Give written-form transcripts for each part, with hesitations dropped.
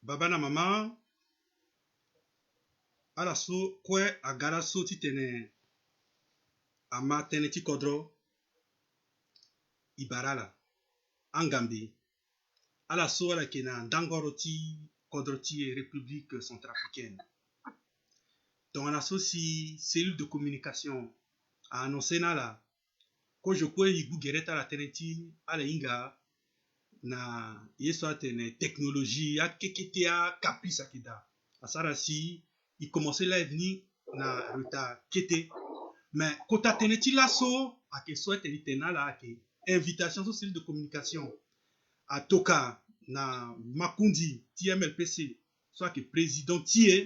baba na mama ala so kwe agara so ti tene ama tene ti kodro ibarala angambi ala so ala kena ndangoro ti kodro ti République centrafricaine. Donc on a aussi cellule de communication a annoncé na la ko je kwe igu gereta la teneti ala inga na yeso atene technologie ya keketea kapisa kida asara si il commençait là venir na retard kete mais kota teneti la so a ke so tenitena la ke invitation sur cellule de communication a toka na makundi ti MLPC soit que président tie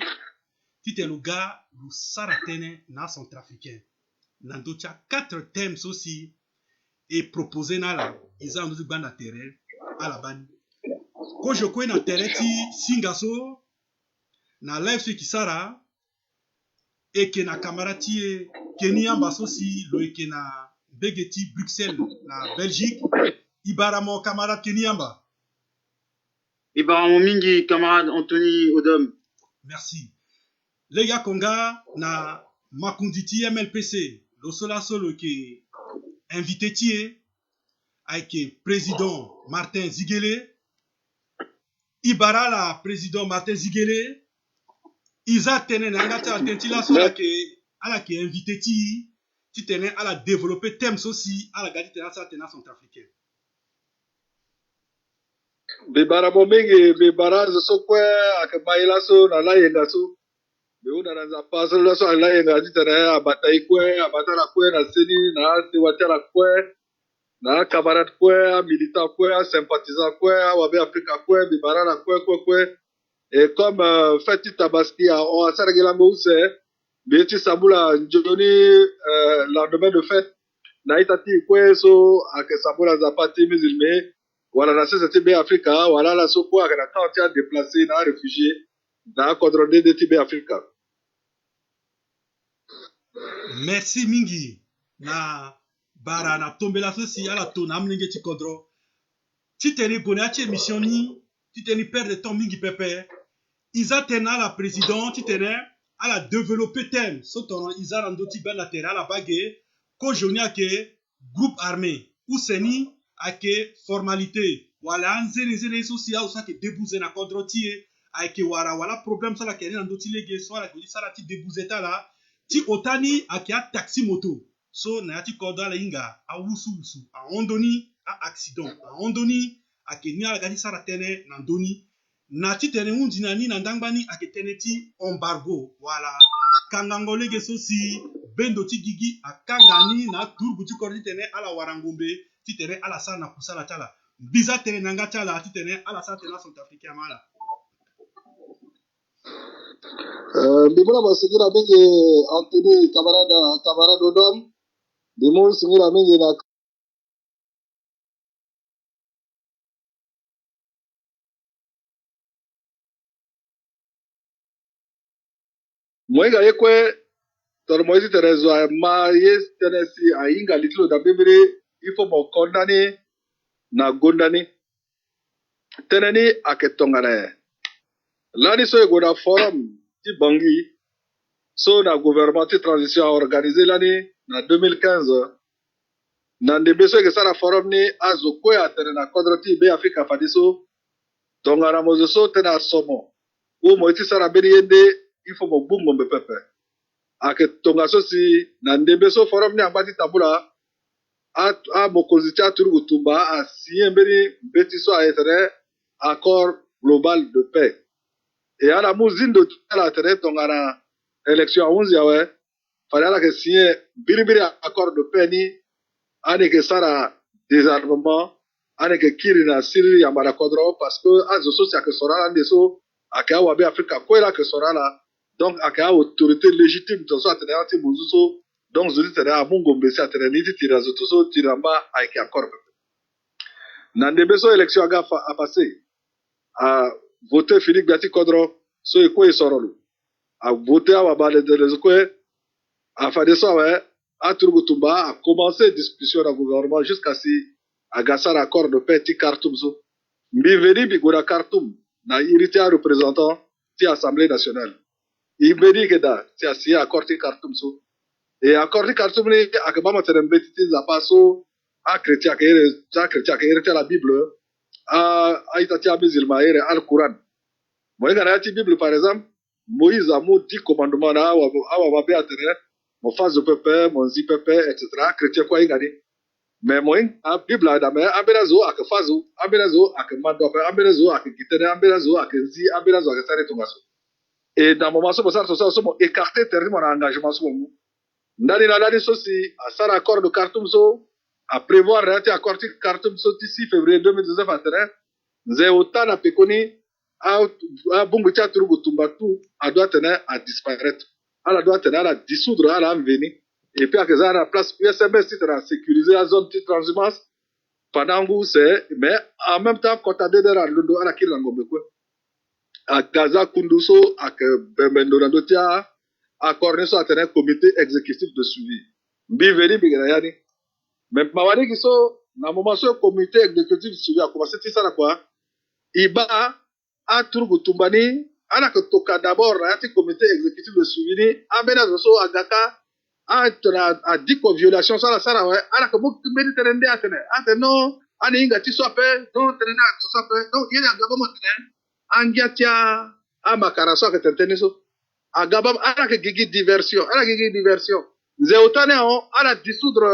ti te le gars lu saratene na centrafricain nando tia 4 thèmes aussi et proposé na la ils ont dit banda terrain à la bani ko je ko na terrain ti singaso na live sur kisara et que na camarade Kenya baso si lo et que na begeti Bruxelles na Belgique ibara mon camarade Kenyamba ibara mon mingi camarade Anthony Odom. Merci les gars konga na makunditi MLPC lo sola solo que invité tie avec président Martin Ziguele ibara la président Martin Ziguele Isa tene na ngata atenti la so ala ke invité ti tene ala développer thèmes aussi ala gadi tena sa tena centrafricain. Bibara bomingi bibara so kwe akabaila so na la yenga so be una na za paso la so la yenga ti tene abata ikwe abata la kwe na seni na se watela kwe na camarade kwe militant kwe sympathisant kwe wabe Afrika kwe bibara la kwe et comme Fati Tabaski on a saragela mouse Beti Sabula Njoni lendemain de fête na itati kwe so ake Sabula zapati musulmé wala na sese be Afrika wala la so kwa kana tant déplacé na réfugié na contrôler de Tibet Afrika. Merci mingi na bara na tombela so si ala to na mlinge ti kodro ti teni gona ti émission ni ti teni perdre temps mingi pepe Isa tena la président ti tene ala développer thème so tono Isa rando ti ben latéral la bague ko joni ake groupe armé ou seni ake formalité wala nzene so si au sa ke débouzer na kodro ti ake wala problème ça la kene rando ti lege so ala ko di sala ti débouzer ta la ti otani ake a taxi moto so na ti kodro ala inga a wusu a ondoni a accident a ondoni ake ni ala gadi sala tene na ndoni na ti tene undi na ni na ndangbani ake tene ti embargo wala kangango lege so si bendo ti gigi akangani na turgu ti kor ti tene ala warangombe ti tene ala sa na kusala tala biza tene nanga tala ti tene ala sa tene centrafricain mala Bibula basigira mingi Anthony camarade Odom bimu singira mingi na Mwenga yekwe toro moisi terezo ma yes tenesi ainga litlo da bibiri ifo mo kondani na gondani teneni aketongane lani so goda forum ti bangi so na gouvernement ti transition a organisé lani na 2015 na ndembe so ke sara forum ni azo kwe atene na kodro ti be Afrika fadiso tongana mozo so tena somo o moiti sara beri yende ifo mo bungo mbe pepe ake tonga so si na ndembe so forum ni ambati tabula a mokonzi ti aturu kutumba a signé mbeni mbeti so a etere accord global de paix et ala mu zindo tala tere tongana élection a 11 yawe fale ala ke signé biribiri accord de paix ni ane ke sara désarmement ane ke kiri na siri ya mara kodro parce que azo so si ake sora ande so ake awa be Afrika kwela ke sora la donc ake a autorité légitime to so atene anti muzuso donc zuri tere a mungo mbesi atene niti tira zoto so tiramba ake accord na ndembe so élection aga a passé a voté Philippe Gati Kodro so ekwe sorolu a voté awa bale de rezokwe a fade so awe a Turgutumba a commencé discussion na gouvernement jusqu'à si a gasar accord de paix ti Khartoum so mbi veni bi goda Khartoum na irrité un représentant de l'Assemblée nationale. Il me dit que tu as signé accord de Khartoum. Et accord de Khartoum, il y a que maman t'aime bêtise à passo, à chrétien qui est la Bible, à Italia musulman, à Al-Quran. Moi, quand la Bible, par exemple, Moïse a dit commandement là, à bien atteindre, mon face de peuple, mon zi peuple, etc. Chrétien quoi, il a dit. Mais moi, la Bible, a benazo, à que fazo, a benazo, à que mando, a benazo, à que kitene, a benazo, à que zi, a benazo, à que sare tomaso. Et dans mon moment, ça, ça, écarté terriblement l'engagement, ce moment. Ndani na ndani sosi, à ça, l'accord de Khartoum, à prévoir, réalité, accord de Khartoum, d'ici février 2019, à terrain, Nze autant à Pekoni, à Bungucha Turugu Tumbatu, elle doit tenir à disparaître. Elle doit tenir à dissoudre, à l'envenir. Et puis, à que ça, à la place, USMS, c'est à sécuriser la zone de transhumance. Pendant que c'est, mais en même temps, quand t'as des à Lundo, à la Kilangomekwe, à Gaza Kunduso, à que Bemendo Tia, à Cornesso, à tenir un comité exécutif de suivi. Biveri, Bigayani. Mais Mawani qui sont, dans le moment où le comité exécutif de suivi a commencé, c'est ça, là, quoi. Iba a Turgu Tumbani, a que toka d'abord, à un comité exécutif de suivi, a Benazoso, à Gaka, a dit que violation, ça, ouais, a que beaucoup de méditerranéens à tenir. A non, a n'inga ti soit fait, non, tenir, tout ça fait, non, il y a un gabon tenir, angiatia, a makaraso, que tenir so. A gabam, a que gigi diversion, a gigi diversion. Zéotane, a la dissoudre,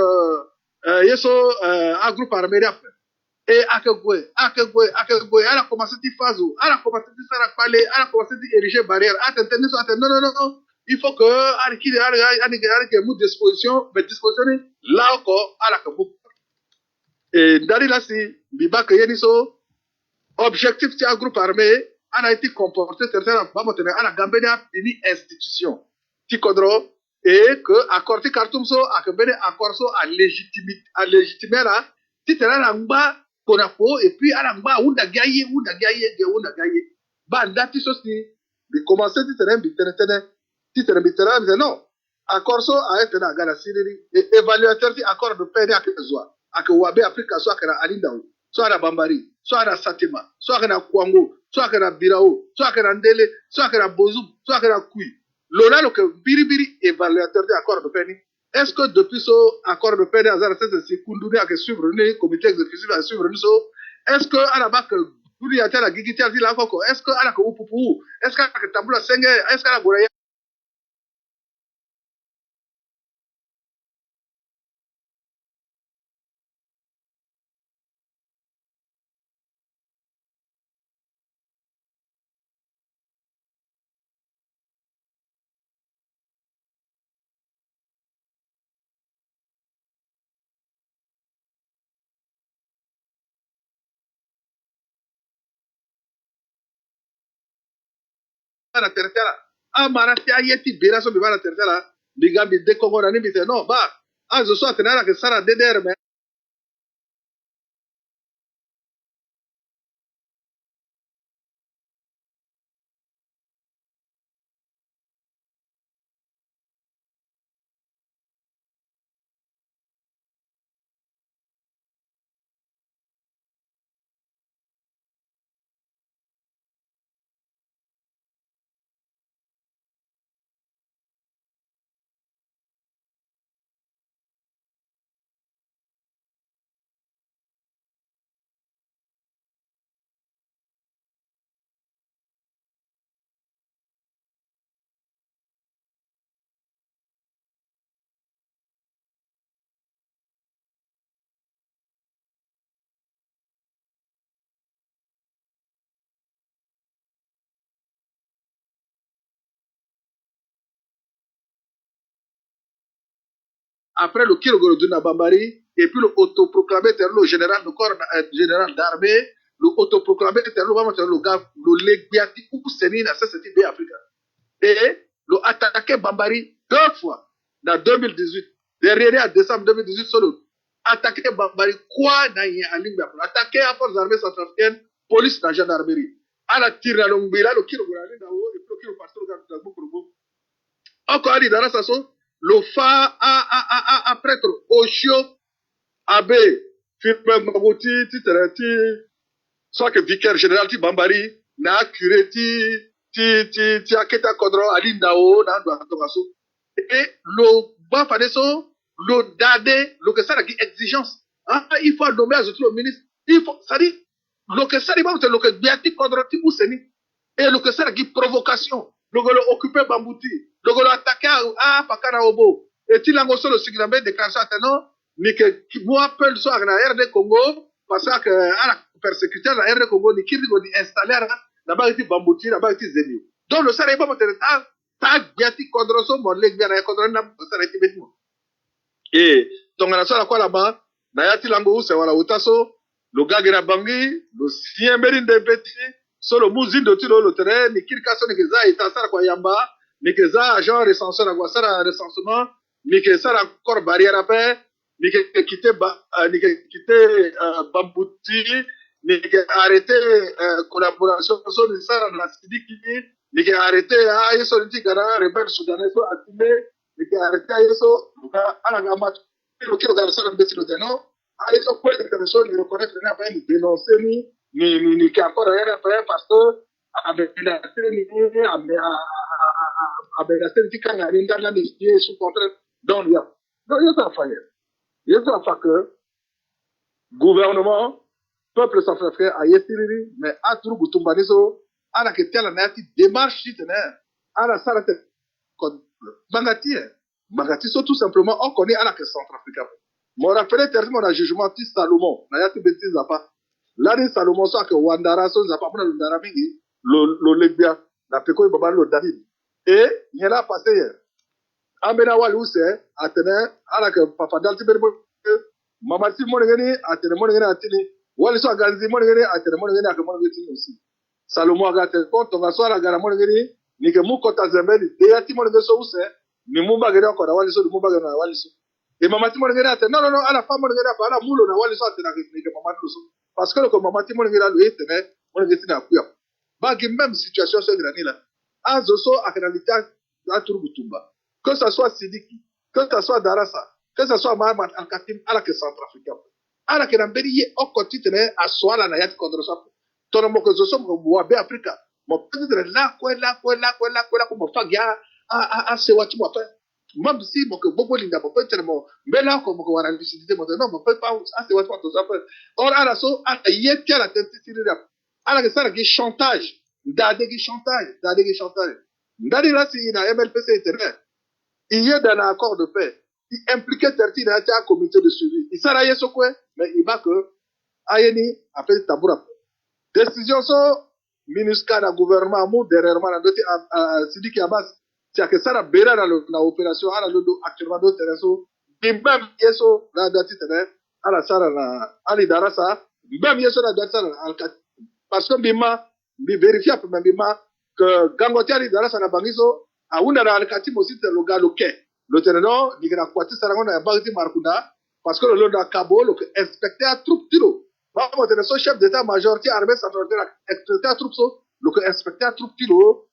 yeso, a groupe armé après. Et Akegwe, elle a commencé à Fazou, elle a commencé à Sarakpale, elle a commencé à ériger barrière. Non, il faut que, elle ait disposition, mais disposition, là encore, elle a que et Dari là, si, Biba Kayeniso, objectif de un groupe armé, elle a été comporté, elle a gambé une institution, Tikodro, et que, accordé Khartoum, à que Bene accord à légitimer là, si tu as un bas, Konapo, et puis à la bas, ou da gaye. Bah, dati sosti, de commencer, si tu as non. Accord so, à être dans la Syrie, et évaluateur, accord de peine à que soit, à que Wabe Afrique, soit à Alindaou, soit à Bambari, soit à Satima, soit à Kwango, soit à Birao, soit à Ndele, soit à Bozoum, soit à Kui. L'on a que Biribiri évaluateur d'accord de peine. Est-ce que depuis ce accord de paix, c'est Koundouné à suivre le comité exécutif à suivre nous? Est-ce que à la base que Douli a la Gigiti a dit là encore? Est-ce que à la Koupou? Est-ce qu'à la Taboula Senge? Est-ce qu'à la Gouraya? La terre ah Maratia Yeti Biraso Biva la terre là, Bigambi de Congo Nani Bite non, bah, ah je sois tenara que Sarah Deder mais après le Kirogoro de Nabambari, et puis le autoproclamé le général de corps, général d'armée, le autoproclamé le Legiati ou Sénina, ça c'était bien africain. Et le attaqué Bambari 2 fois dans 2018. Derrière, en décembre 2018, solo. Attaqué Bambari, quoi dans en ligne attaqué à forces armées centrafricaines, police dans la gendarmerie. À la tire à l'ongbila, le Kirogoro, et puis le Kirogoro pasteur dans le Boukouroubo. Encore dit dans la façon, le fa a prêtre Oshio Abbé Firmin Mabouti Titerati soit que vicaire général Ti Bambari na curé ti aketa kodro ali ndao na ndo atongaso et lo ba fadeso lo dade lo que ça qui exigence ah il faut nommer à le ministre il faut ça dit lo que ça dit ba lo que biati kodro ti buseni et lo que ça qui provocation lo que lo occuper bambuti lo que lo attaquer ah pakana obo et ti lango solo signabe déclaration ateno ni que moi appelle so na RD Congo parce que ala persécuteur la RD Congo ni kiri go di installer na ba ti bambuti na ba ti zeni donc le sara ba motere ta biati kodroso mo le gana kodro na sara ti betimo et tongana sala kwa là-bas na yati lango use wala utaso lo gagera bangi lo siemberi de beti solo muzindo ti lo tere ni kirka so ni keza ita sara kwa yamba ni keza agent recenseur na kwa sara recensement ni ke sara corps barrière après ni ke quitter ni ke quitter bambuti ni ke arrêter collaboration so ni sara na sidiki ni ke arrêter yeso ni gara rebelle soudanais so atime ni ke arrêter yeso ala gamba lo kilo gara sara mbeti lo deno yeso kwa de personne ni reconnaître na pas ni dénoncer ni qui encore rien après parce que avec la ni avec la scène qui quand il y a ni sous contrat donc il y a ça faire il y a ça faire que gouvernement peuple sans frère a yesiri mais a tout butumba niso ala que telle na ti démarche ti tene ala sala te Bangati so tout simplement on connaît ala que centrafricain mon rappelé terme na jugement ti Salomon na yati beti zapa là ni Salomon so que wandara so zapa pour le ndara mingi lo legbia na peko baba lo David et il a passé hier ambena wali use atene ala que papa dalti berbo mamati mo ngeni atene mo ngeni atini wali so ganzi mo ngeni atene mo ngeni akamo ngeni aussi Salomon agate konto ngaso ala gara mo ngeni ni ke mu kota zembeli de yati mo ngeni so use ni mumba gere ko na wali so mumba gere na wali so et mamati mo ngeni atene non ala fa mo ngeni apa ala mulo na wali so atene ni ke mamati so parce que le mamati mo ngeni la lo etene mo ngeni na kuya ba ki même situation so grani la azo so akanalita la turubutumba que ça soit Sidiki, que ça soit Darassa, que ça soit Mahamat Al-Khatim, à la que centrafricain. À la que l'ambéri est au quotidien à soi la nayat contre ça. Ton nom que je somme comme Wabe Africa. Mon petit de là, quoi, comme Fagia, c'est what tu m'as fait. Même si mon que beaucoup linda mon peut tellement mais là comme on a lucidité mon non mon peut pas c'est what tu m'as fait. Or à la so à yé tia la tête sur là. À la que ça qui chantage. Dade qui chantage. Ndadi là si na MLPC internet. Il y a dans l'accord de paix. Il impliquait Terti dans un comité de suivi. Il s'est rayé sur quoi? Mais il va que Ayeni a fait taboura. Décision so minuscule na gouvernement mou derrière moi na Sidiki Abbas. C'est que ça la bera dans l'opération à la lodo actuellement do terreso. Même yeso la dati tene à la sara na ali darasa. Même yeso la dati sara parce que bima bi vérifier pour bima que Gangote ali darasa na bangiso aunda na alkati mosite lo galo ke lo tereno digina kwati sarango na bagti markunda parce que le da cabo lo que inspecteur troupe tiro ba mo tene so chef d'état major ti armée centrale inspecteur troupe so lo que inspecteur troupe tiro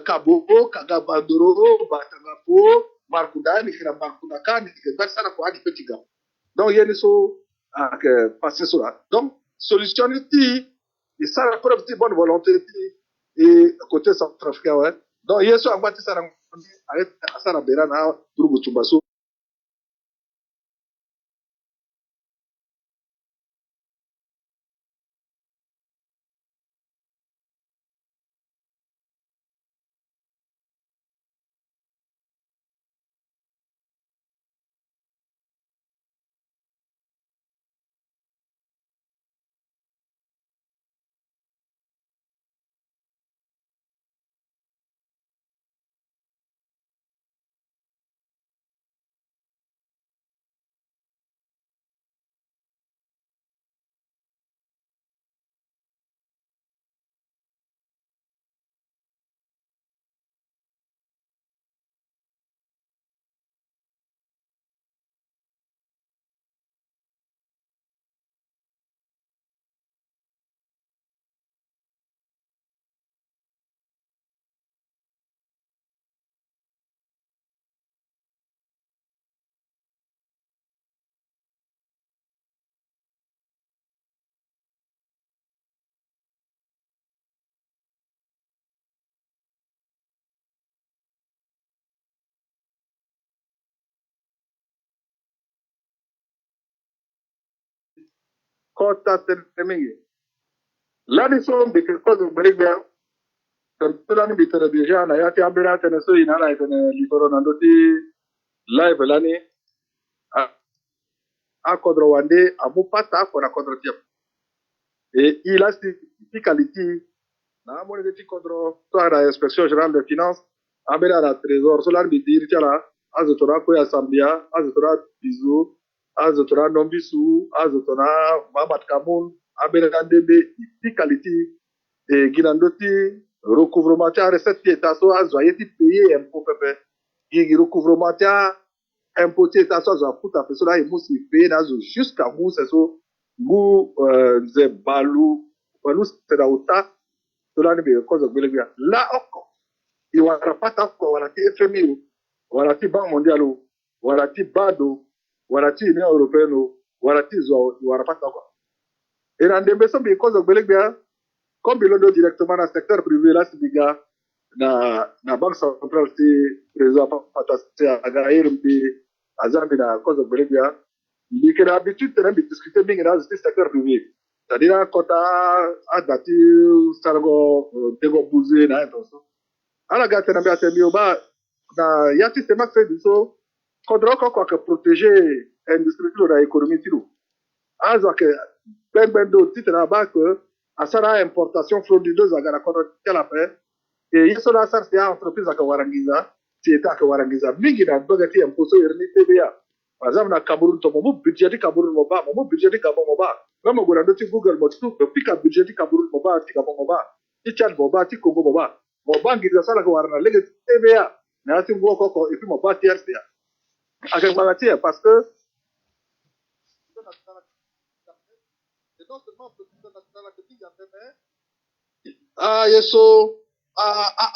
cabo kagabandoro batangapo markunda ni kira markunda kan ni ke basana ko adi petit gars donc yeni so que passer sur là donc solution ti et ça la preuve de bonne volonté et côté centrafricain ouais donc yeso agbati sara arrête asara bera na turubu tumbaso kota tenemingi. Lani so bitir kozo berigya. Tentulani bitir bija na yati ambira tene so inana itene litoro nandoti live lani. A kodro wande amu pata kona kodro tiap. Et il a cette qualité. Na mo ne ti kodro to ara inspection générale des finances. Ambira la trésor so lan bitir tiala. Azotora ko ya Zambia, azotora bizu, azotora nombisu, azotora Mamat Kamoun, ambira ndebe cette qualité. Et ginandoti recouvrement tia recette qui est aso azoyeti payer impôt pepe. Gigi recouvrement tia impôt qui est aso azo futa pe cela il musi payer nazo jusqu'à vous c'est so vous ze balu c'est la ota cela ne be cause belegya là encore il wara pata ko wala ti FMI wala ti Banque mondiale wala ti BADO wala ti Union européenne wala ti zo wara pata ko et dans des besoins be cause belegya comme il est directement dans le secteur privé, là, c'est bien, dans la Banque centrale, c'est président Patasté à Gaïr, à Zambie, à cause de Bolivia. Il y a l'habitude de discuter bien dans le secteur privé. C'est-à-dire, quand à Dati, Sargo, Dego Bouzé, là, et tout ça. À la gare, c'est un peu bas, il y a un système qui fait du saut, quand on a protéger l'industrie de l'économie, à Zake, ben d'autres titres là-bas que, à ça, la importation frauduleuse à Garakon, qu'elle a fait, et il y a ça, c'est une entreprise à Kawarangiza, qui est à Kawarangiza, Mingi na Bagati imposé Erni TVA. Par exemple, na Cameroun, ton mon budget de Cameroun Moba, mon budget de Gabon Moba, même au Gourando, tu Google, moi, tout, le pic à budget de Cameroun Moba, tu Gabon Moba, tu Tchad Moba, tu Congo Moba, Moba, qui est ça, la Kawarana, les TVA, mais à ce moment, et puis Moba, TRCA. À quel moment, parce que, non seulement dans la petite yeso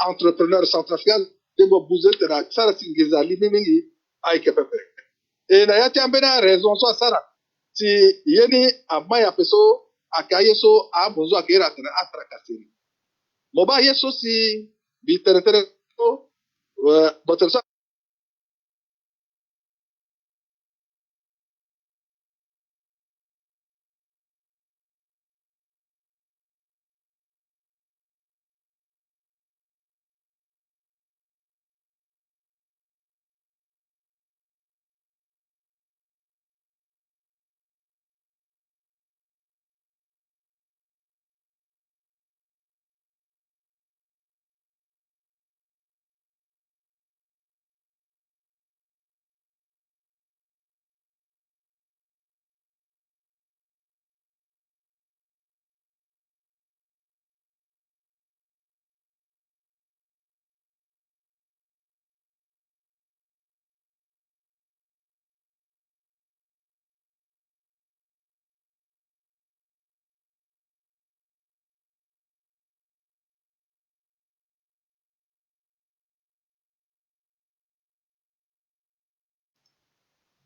entrepreneur centrafricain debo bouzer tena sara singeza limingi ay kepepe e na yati ambena raison so sara si yeni amaya peso akayeso a bonzo akera tena atrakasiri moba yeso si bi tere to botel sa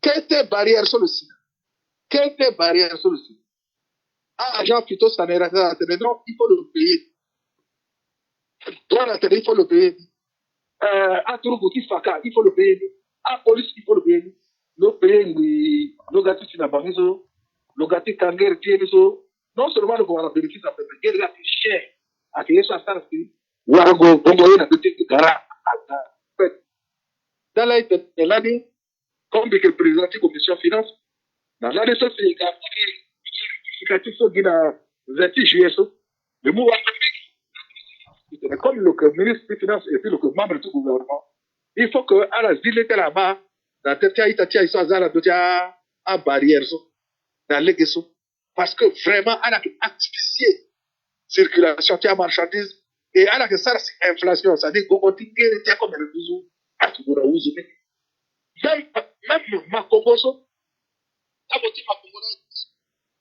quelle barrière sur le site quelle barrière sur le site agent plutôt ça n'est pas non il faut le payer toi la télé il faut le payer à Turquie Faka il faut le payer à police il faut le payer no payer no gati na bangiso no gati kanger tieniso non seulement le gouvernement bénéfice ça fait mais gars c'est cher à que ça ça c'est warago bongo na petit gara dans la l'année comme que le président de la commission finance dans l'année ça c'est significatif so gina 20 juillet so le mot comme le ministre des Finances et puis le membre du gouvernement, il faut que à la ville était là-bas, dans le tia itatia ils sont à barrière dans les parce que vraiment on a actifié circulation tia marchandise et on a que ça c'est inflation, ça dit qu'on dit que tia comme le bisou à tout le monde même Makongo so à votre Makongo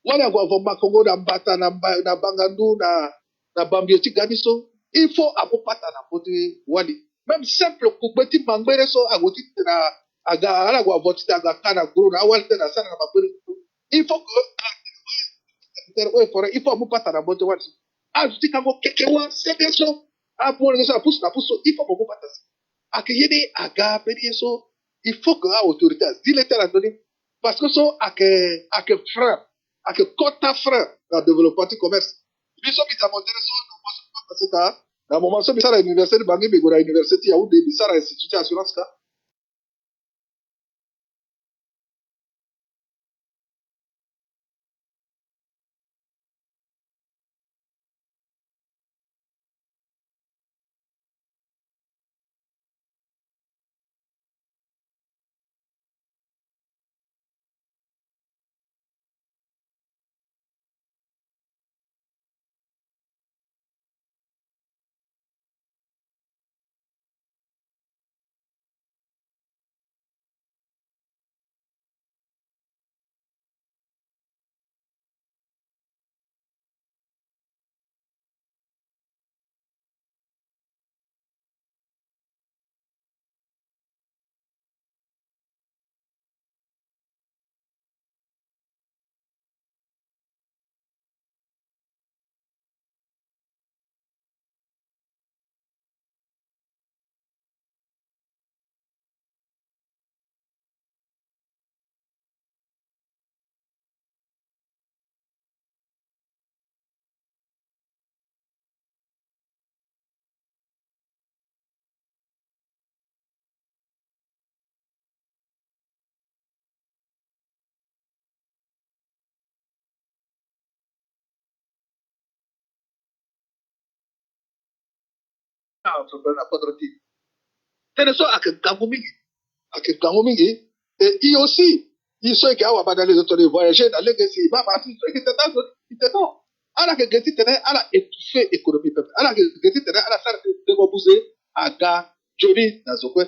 wala kwa Makongo na Mbata na Bangandu na Bambioti Ganiso il faut apopata na poti wali même simple kubeti mangere so agoti na aga ala kwa votita aga kana guru na wali na sana na mabere il faut que il faut apopata na poti wali azuti kango kekewa sebeso apo na pusu na pusu il faut apopata akiyede aga peri so il faut que la autorité zile tela doni parce que so ake frein à que quota frein à développement du commerce. Nous sommes à monter sur le moment où à l'université de Bangui, mais à l'université Yaoundé, à l'institut d'assurance. Et il aussi, ils sont qui ont dans les autres voyager dans les gars, ma fille, qui était dans non. Alors que Getty tenait à la étouffer économie peuple. Alors que Getty tenait à la faire de repousser à ga Johnny dans ce coin.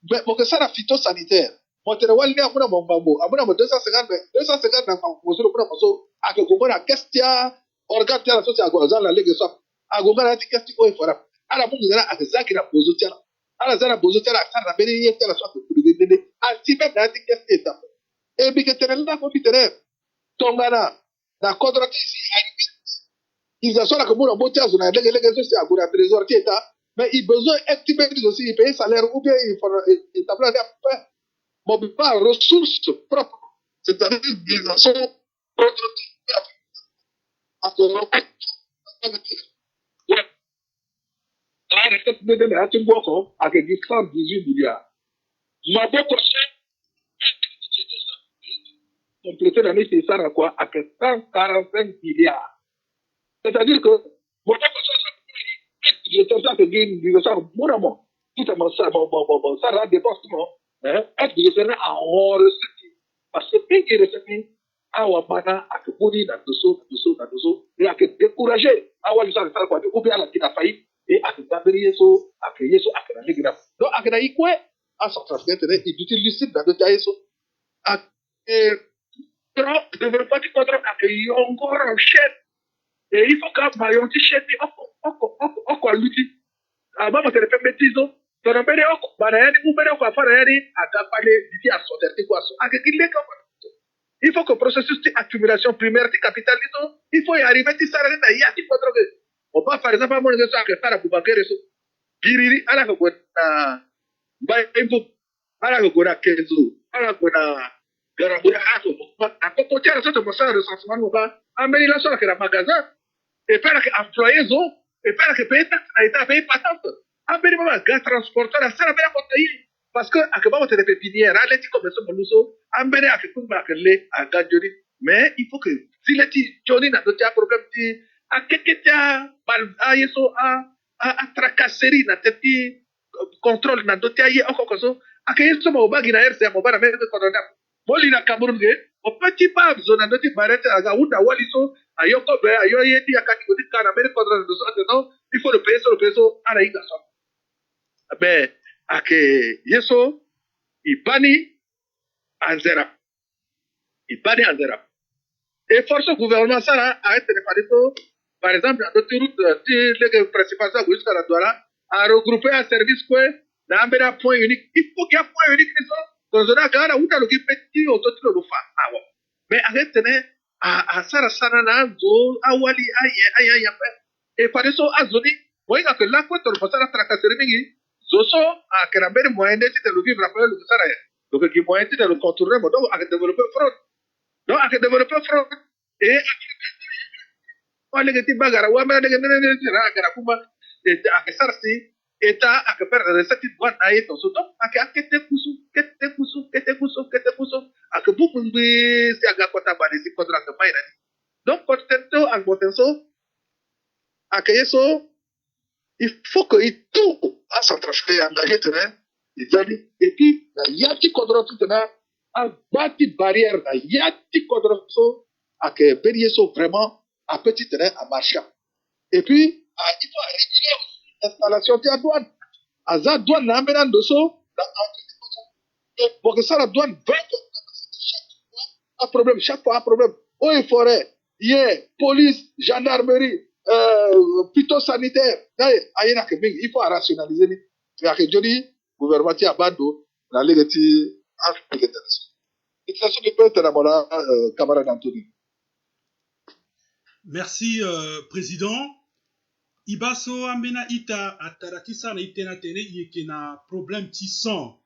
Mais pour que ça la phytosanitaire. Moi, tu vois, il y a un bon bambou. À mon 250, 250 dans mon poste, le premier à que vous la question, organe de la société à Gozan, la ligue soit. À Gozan, la question qu'il faut faire. À la bonne, à que ça qui n'a posé tiens. À la zana posé tiens, à la belle, il y a la sorte de bébé. À Tibet, la question. Et puis que tu es là, pour faire. Tongana, la quadrature ici, ils sont là comme on a monté à son aide, les gars, à la trésor qui est là. Mais il a besoin d'activer aussi, il paye salaire ou bien il faut établir des affaires. Mais pas ressources propres. C'est-à-dire qu'ils sont productifs. À ce moment, à 18 milliards. Ma beaucoup compléter l'année, c'est ça à quoi? À 145 milliards. C'est-à-dire que, mon je pense que je sens mon tout à mon ça la dépense, est-ce que je serai en recette? Parce que pays qui recette, à Wabana, à que Bouni, dans dessous, et à que décourager, à Walisar, ou bien à la qui a failli, et à que Gabri Yeso, à que Yeso, à que la Ligue. Donc, à que la Ikwe, à son transfert, il utilise dans le Taïso, à que développer du contrat, à que encore en chaîne, et il faut que ma yonti chaîne, oko luti. Mama te repe betizo, te repere oko, barayani, ubere oko afarayani, agapale, diti a soterti kwa so, agakile ka. Il faut que le processus d'accumulation primaire du capital, il faut y arriver, tu sais, il y a des contrats. On va par exemple, mon exemple, que faire à Boubacar, Giriri, à la Gona, Baïmbo, à la Gona Kenzo, à la Gona, Garabura, à côté de ça, tu as un recensement, on va amener la soirée à la magasin, et faire que employés, et faire que payer taxe, n'a été payé patente. Amener un gars transporteur, à ça, la meilleure côté. Parce que à comment tu les pépinières, à l'éthique comme ça, à amener à quelque chose à Gadjori. Mais il faut que si l'éthique Johnny n'a pas problème, à quelqu'un à yeso à tracasserie n'a pas contrôle n'a pas été encore ça. À quelqu'un qui m'a obagi na RC, m'a pas même condamné. Moli na Cameroun au petit pas zone n'a pas barrette à Gaouda Waliso, à Yoko Be, à Yoyeti, à Kakoti, à Amérique condamné de ça. Non, il faut le payer sur le peso à la Igason. Mais à que yeso ibani anzera ibani anzera et force gouvernement ça a été réparé par exemple dans d'autres routes les principales ça jusqu'à la douane à regrouper un service quoi dans un point unique il faut qu'il y ait un point unique dans zone à Ghana où t'as le petit autour le fa ah ouais mais arrête à Sara Sanana zo awali aïe et par eso à zone moi il a que là quoi tu le passes à tracasserie mingi zoso à Kerambere moyen de le vivre après le Sara donc, il faut être dans le contourner, donc, à développer fraude. Donc, à développer fraude. e wale ke ti bagara wa ma de ne ra gara kuma e ake sarsi eta ake perdre reseti douane na ye tonso donc ake kete kusu ake bupumbi si aga kota bani si kodra ake mayra donc potento ak botenso ake yeso il faut que il tout à s'entracher engagé terrain et puis na yati kodro tout na a bati barrière na yati kodro so ake berie so vraiment à petit terrain à marchand et puis il faut réguler l'installation de la douane à za douane na mena ndoso pour que ça la douane un problème chaque fois un problème eaux et forêt police gendarmerie phytosanitaire ayena ke mingi il faut rationaliser ni ya ke jodi gouvernement ti abando na legati afrique international il peut être mon camarade Anthony. Merci président. Ibaso amena ita atarakisa na itena tene yeke na problème ti son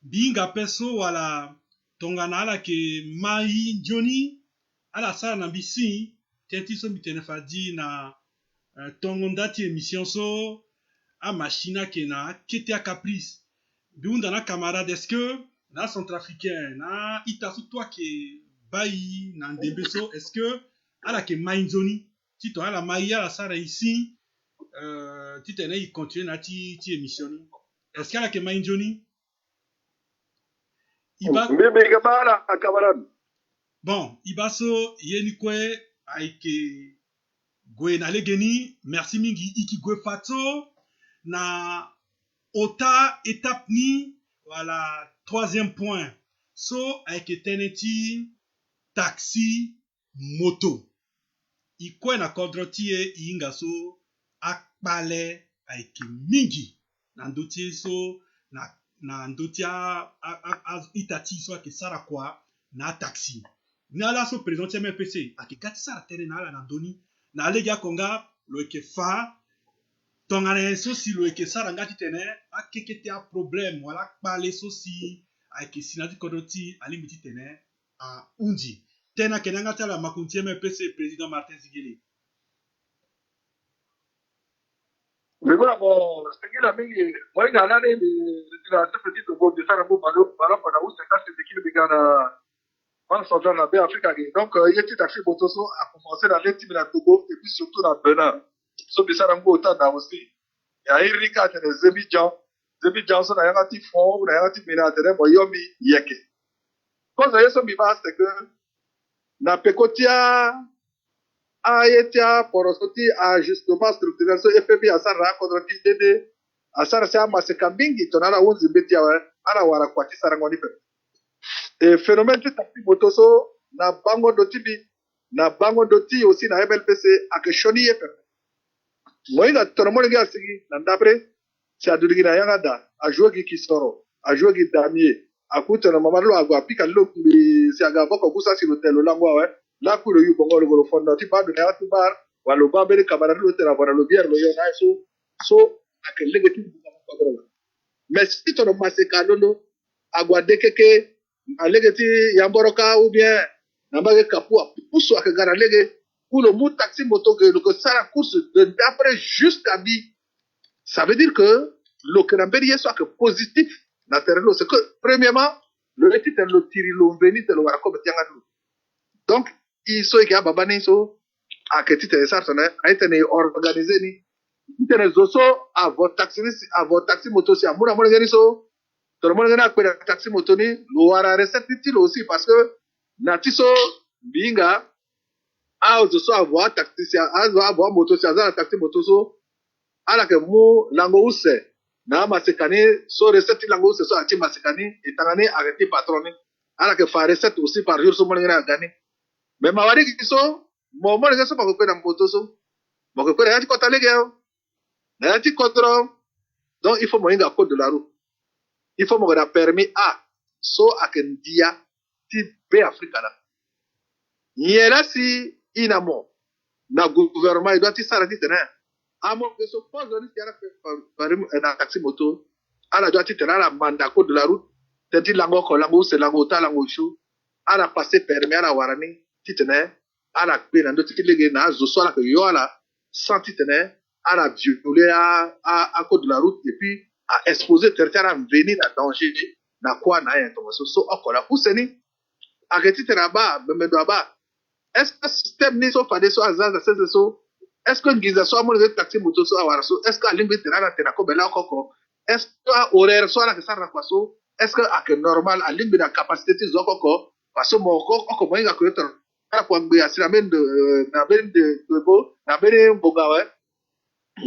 binga peso wala tongana ala ke mai joni ala sala na bisi tenti so mitene fadi na tongonda ti émission so a machina ke na kete a caprice biunda na camarade est-ce que na centrafricain na ita so toi ke bayi na ndembe so est-ce que ala ke mai joni ti to ala mai ala sala ici ti tene il continue na ti émission ni est-ce qu'ala ke mai joni iba mimi kabara camarade bon ibaso yeni kwe aike gwe na legeni merci mingi iki gwe fato na ota étape ni voilà troisième point so aike teneti taxi moto ikwe na kodroti e inga so akpale aike mingi na ndoti so na ndoti a itati so ake sara kwa na taxi na la so présenter MPC ake kati sara tene na ala na doni na legi akonga lo eke fa tongana so si lo eke sara ngati tene akekete a problème wala kpale so si ake sinati kodoti alimiti tene a undi tena kenanga tala makunti MPC président Martin Zigeli. Mais voilà, bon, c'est que la mingi, moi, il y a un année, la petite boîte de Sarabo, Malo, pendant où c'est ça, c'est qui le bigana, en sortant dans la Afrique. Donc, il y a petit taxi Botoso a commencé dans les teams à Togo, et puis surtout dans Benin. So, de Sarambo, autant dans aussi. Il y a Erika, c'est Zemi Johnson, il y a un petit fond, il y a un petit ménatere, Moyomi, Yeke. Quand ça y est, ce biba, c'est que, na pekotia, ayetia porosoti ajustement structurel so FPP asara kodroti dede asara sa maseka mingi tonala unzi betia ala wara kwati sarangoni pe e phénomène ti taxi moto so na bango doti aussi na MLPC akeshoni ye pe moinga tonomoni ga sigi na ndabre si adurigi na yanga da ajogi kisoro ajogi damier akuta na mamalo agwa pika lo si aga boko kusa si lotelo langwa la kulo yu bongo lo fondo ti ba do na ti bar walo ba bere camarade lo tera wala lo bier lo yo na so akelle geti ko mais si to no maseka londo agwa dekeke alegeti yamboroka ou bien na ba kapua puso akagara lege kulo mu taxi moto que le sara course d'après jusqu'à bi ça veut dire que le kenamberi soit que positif na terreno c'est que premièrement le titre le tiri lo veni te lo wara ko betianga donc il so que babani so a que titre ça sonne a été organisé ni titre zoso a votre taxi moto si amuna mo ngeni so to mo ngena ko taxi moto ni lo wara recette tilo aussi parce que na tiso binga a zoso avoir taxi si a avoir moto si a taxi moto so ala ke mu lango use na masekani so recette lango use so a ti masekani etangani arrêté patron ala ke fa recette aussi par jour so mo ngena gani mais ma wari kiso mo mo ngesa pa ko na moto so mo ko na ti kota lege na ti contrôle donc il faut mo inga code de la route il faut mo na permis a so akendia ti be afrika la yela si inamo na gouvernement il doit ti sara ti tena amo que so pose le risque par na taxi moto ala doit ti tena la mandat code de la route tenti lango ko lango se lango ta lango chou ala passer permis ala warani ti tena ala pena ndo tilege na zo so ala que yo ala senti tene ala violer à cause de la route et puis à exposer territoire à venir à danger na quoi na information so okola useni aketi tena ba bemedo ba est-ce que système ni so fade so azaza c'est so est-ce que ngiza so amone de taxi moto so awara so est-ce que alimbe tena na tena ko bela koko est-ce que horaire so ala que ça na kwa so est-ce que ak normal alimbe na capacité zo koko parce que mon koko ko moinga ko yoto ala kwa ngbe asira mende na bende bo na bende bogawe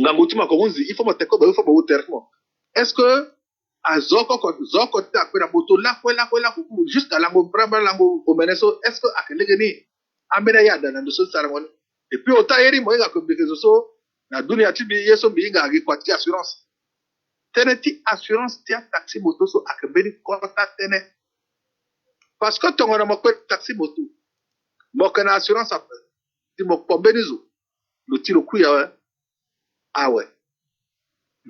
ngamutima ko munzi il faut mo teko il faut mo termo est-ce que zoko ta kwena moto la kwela jusqu'à lango bramba lango omeneso est-ce que akelegeni amena ya dana ndo so saramoni et puis otayeri moinga ko bekezo so na dunia tibi yeso binga agi kwati assurance teneti assurance tia taxi moto so akebeni kota tene parce que tongona mo ko taxi moto mo kana assurance après ti mo pombenizo lo tiro kuya awe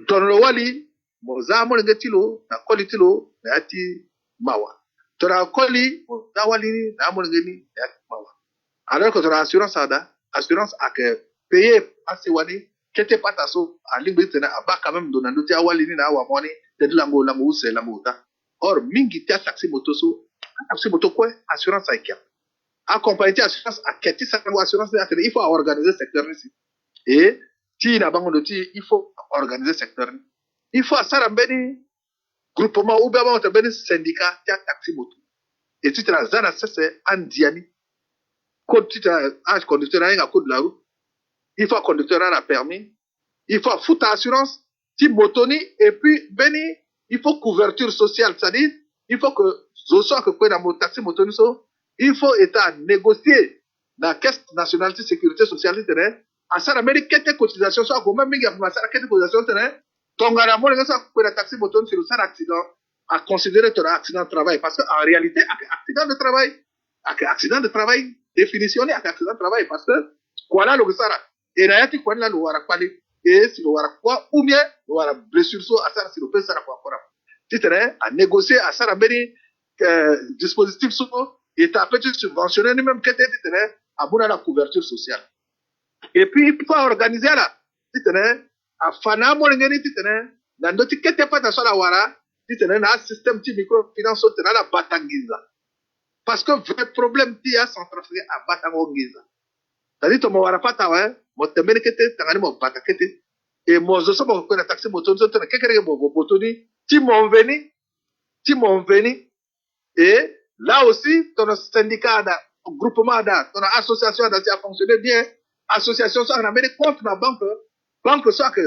tono wali moza mo nge tilo na koli tilo na yati mawa tora koli moza wali na mo nge ni yati mawa alors que tora assurance a que payer assez wani kete pata so a lingbe tena aba quand même donando ti awali ni na wa moni te lango use lango ta or mingi ti taxi moto so taxi moto quoi assurance a kia accompagner assurance a keti sa assurance a il faut organiser secteur ici et ti na bango do ti il faut organiser secteur il faut ça rambeni groupement ou bien on beni syndicat tia taxi moto et tu tra zana c'est andiani code tu âge conducteur a code de la route il faut conducteur a permis il faut foutre assurance ti motoni et puis beni il faut couverture sociale c'est-à-dire il faut que zo so que dans mon taxi motoni so il faut état négocier la caisse nationale de sécurité sociale terrain à ça rambeni kete cotisation so ko même mingi ma ça kete cotisation terrain tongara mo nga sa ko na taxi moto sur ça accident à considérer ton accident de travail parce que en réalité accident de travail définitionné accident de travail parce que quoi lo sara et na yati quoi lo wara kwali et si lo wara quoi ou bien lo wara blessure so asara si lo peut sara quoi titre à négocier à sara beni dispositif so et ta petit subventionné même que titre à bona la couverture sociale et puis il faut organiser là titre afana mo ngeni titene na ndo tikete pata so la wara titene na système ti microfinance tena la batangiza parce que vrai problème ti ya centrafrique a batango ngiza tadi to mo wara pata wa mo temene kete tangani mo batakete et mo zo so mo ko na taxi moto zo tena kekere mo botoni ti mon veni et là aussi ton syndicat da groupement da ton association da a fonctionné bien association so na mene compte na banque soit que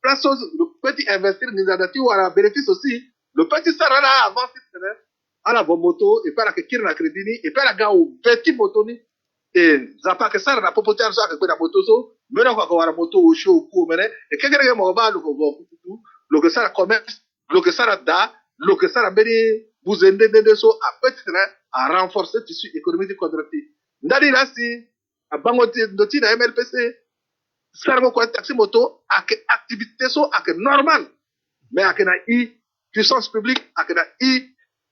place le petit investir nizadati ou à la bénéfice aussi le petit sarana avant à la bonne moto et pas la kirna crédit et pas la gars au petit moto ni et zapa que ça na popoter soit que na moto so mais na kwa moto au show ku mene et quelque mo ba le que ça commerce le que ça da le que ça beni vous endez de so à petit à renforcer tissu économique du quadratique ndali là si à bangoti ndoti na MLPC sargo ko taxi moto ak activité so ak normal mais ak na puissance publique ak na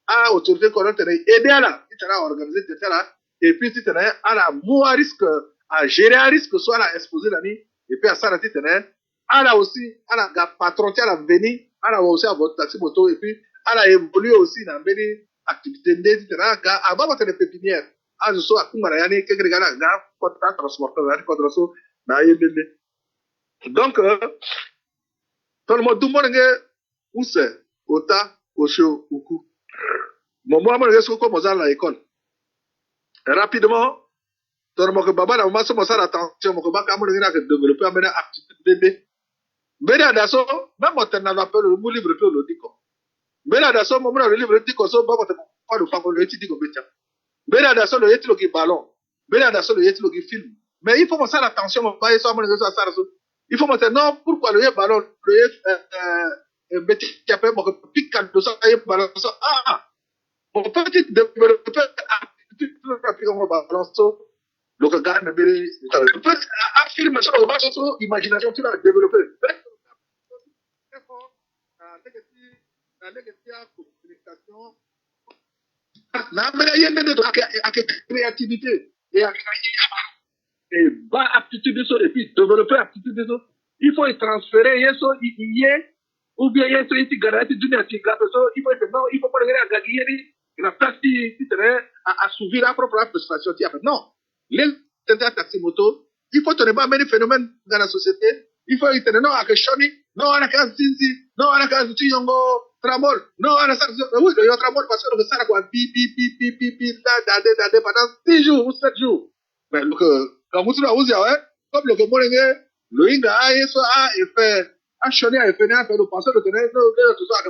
à autorité correcte aider là il sera organisé tout là et puis il sera à la moins risque à gérer un risque soit à exposer la nuit et puis à ça il sera à la aussi à la patron à la venir à la aussi à votre taxi moto et puis à la évoluer aussi dans beni activité il sera avant votre pépinière à so akumara yani quelque gars là contrat transporteur là contre so na yebele donc tout le monde nge use ota osho uku momo amone nge soko moza la école rapidement tout le monde baba na maman so moza attention moko baka amone nge na développer amena aptitude bébé bena daso même on appelle le livre pe le diko bena daso momo na le livre diko so baba te pas de faire le diko betia bena daso le yetilo ki ballon bena daso le yetilo ki film mais il faut montrer attention mon pas so amone nge so asara so il faut maintenant pourquoi le ballon le petit qui appelle mon pique quand ça ballon ça mon petit développeur rapidement ballon ça le regard ne beri affirme ça le ballon ça imagination tu vas développer la communication na mena yende de créativité et et bas aptitude de ça, et puis développer aptitude de ça. Il faut y transférer, ou bien il faut garantir d'une intégration, il faut non, il faut pas regarder à gagner, il a place qui à assouvir la propre prestation. Non, les taxi moto, il faut ne pas amener phénomène dans la société, il faut y tenir non à que Shoni, non à la case Zinzi, non à la case Tuyongo, Tramol, non à la case, oui, le Tramol, parce que ça, quoi, pi, pendant 6 jours ou 7 jours. Mais quand vous savez, comme le Gomorenge, le Inga a fait, a Shoni a fait, a fait le passé, le tenir, le tout ça,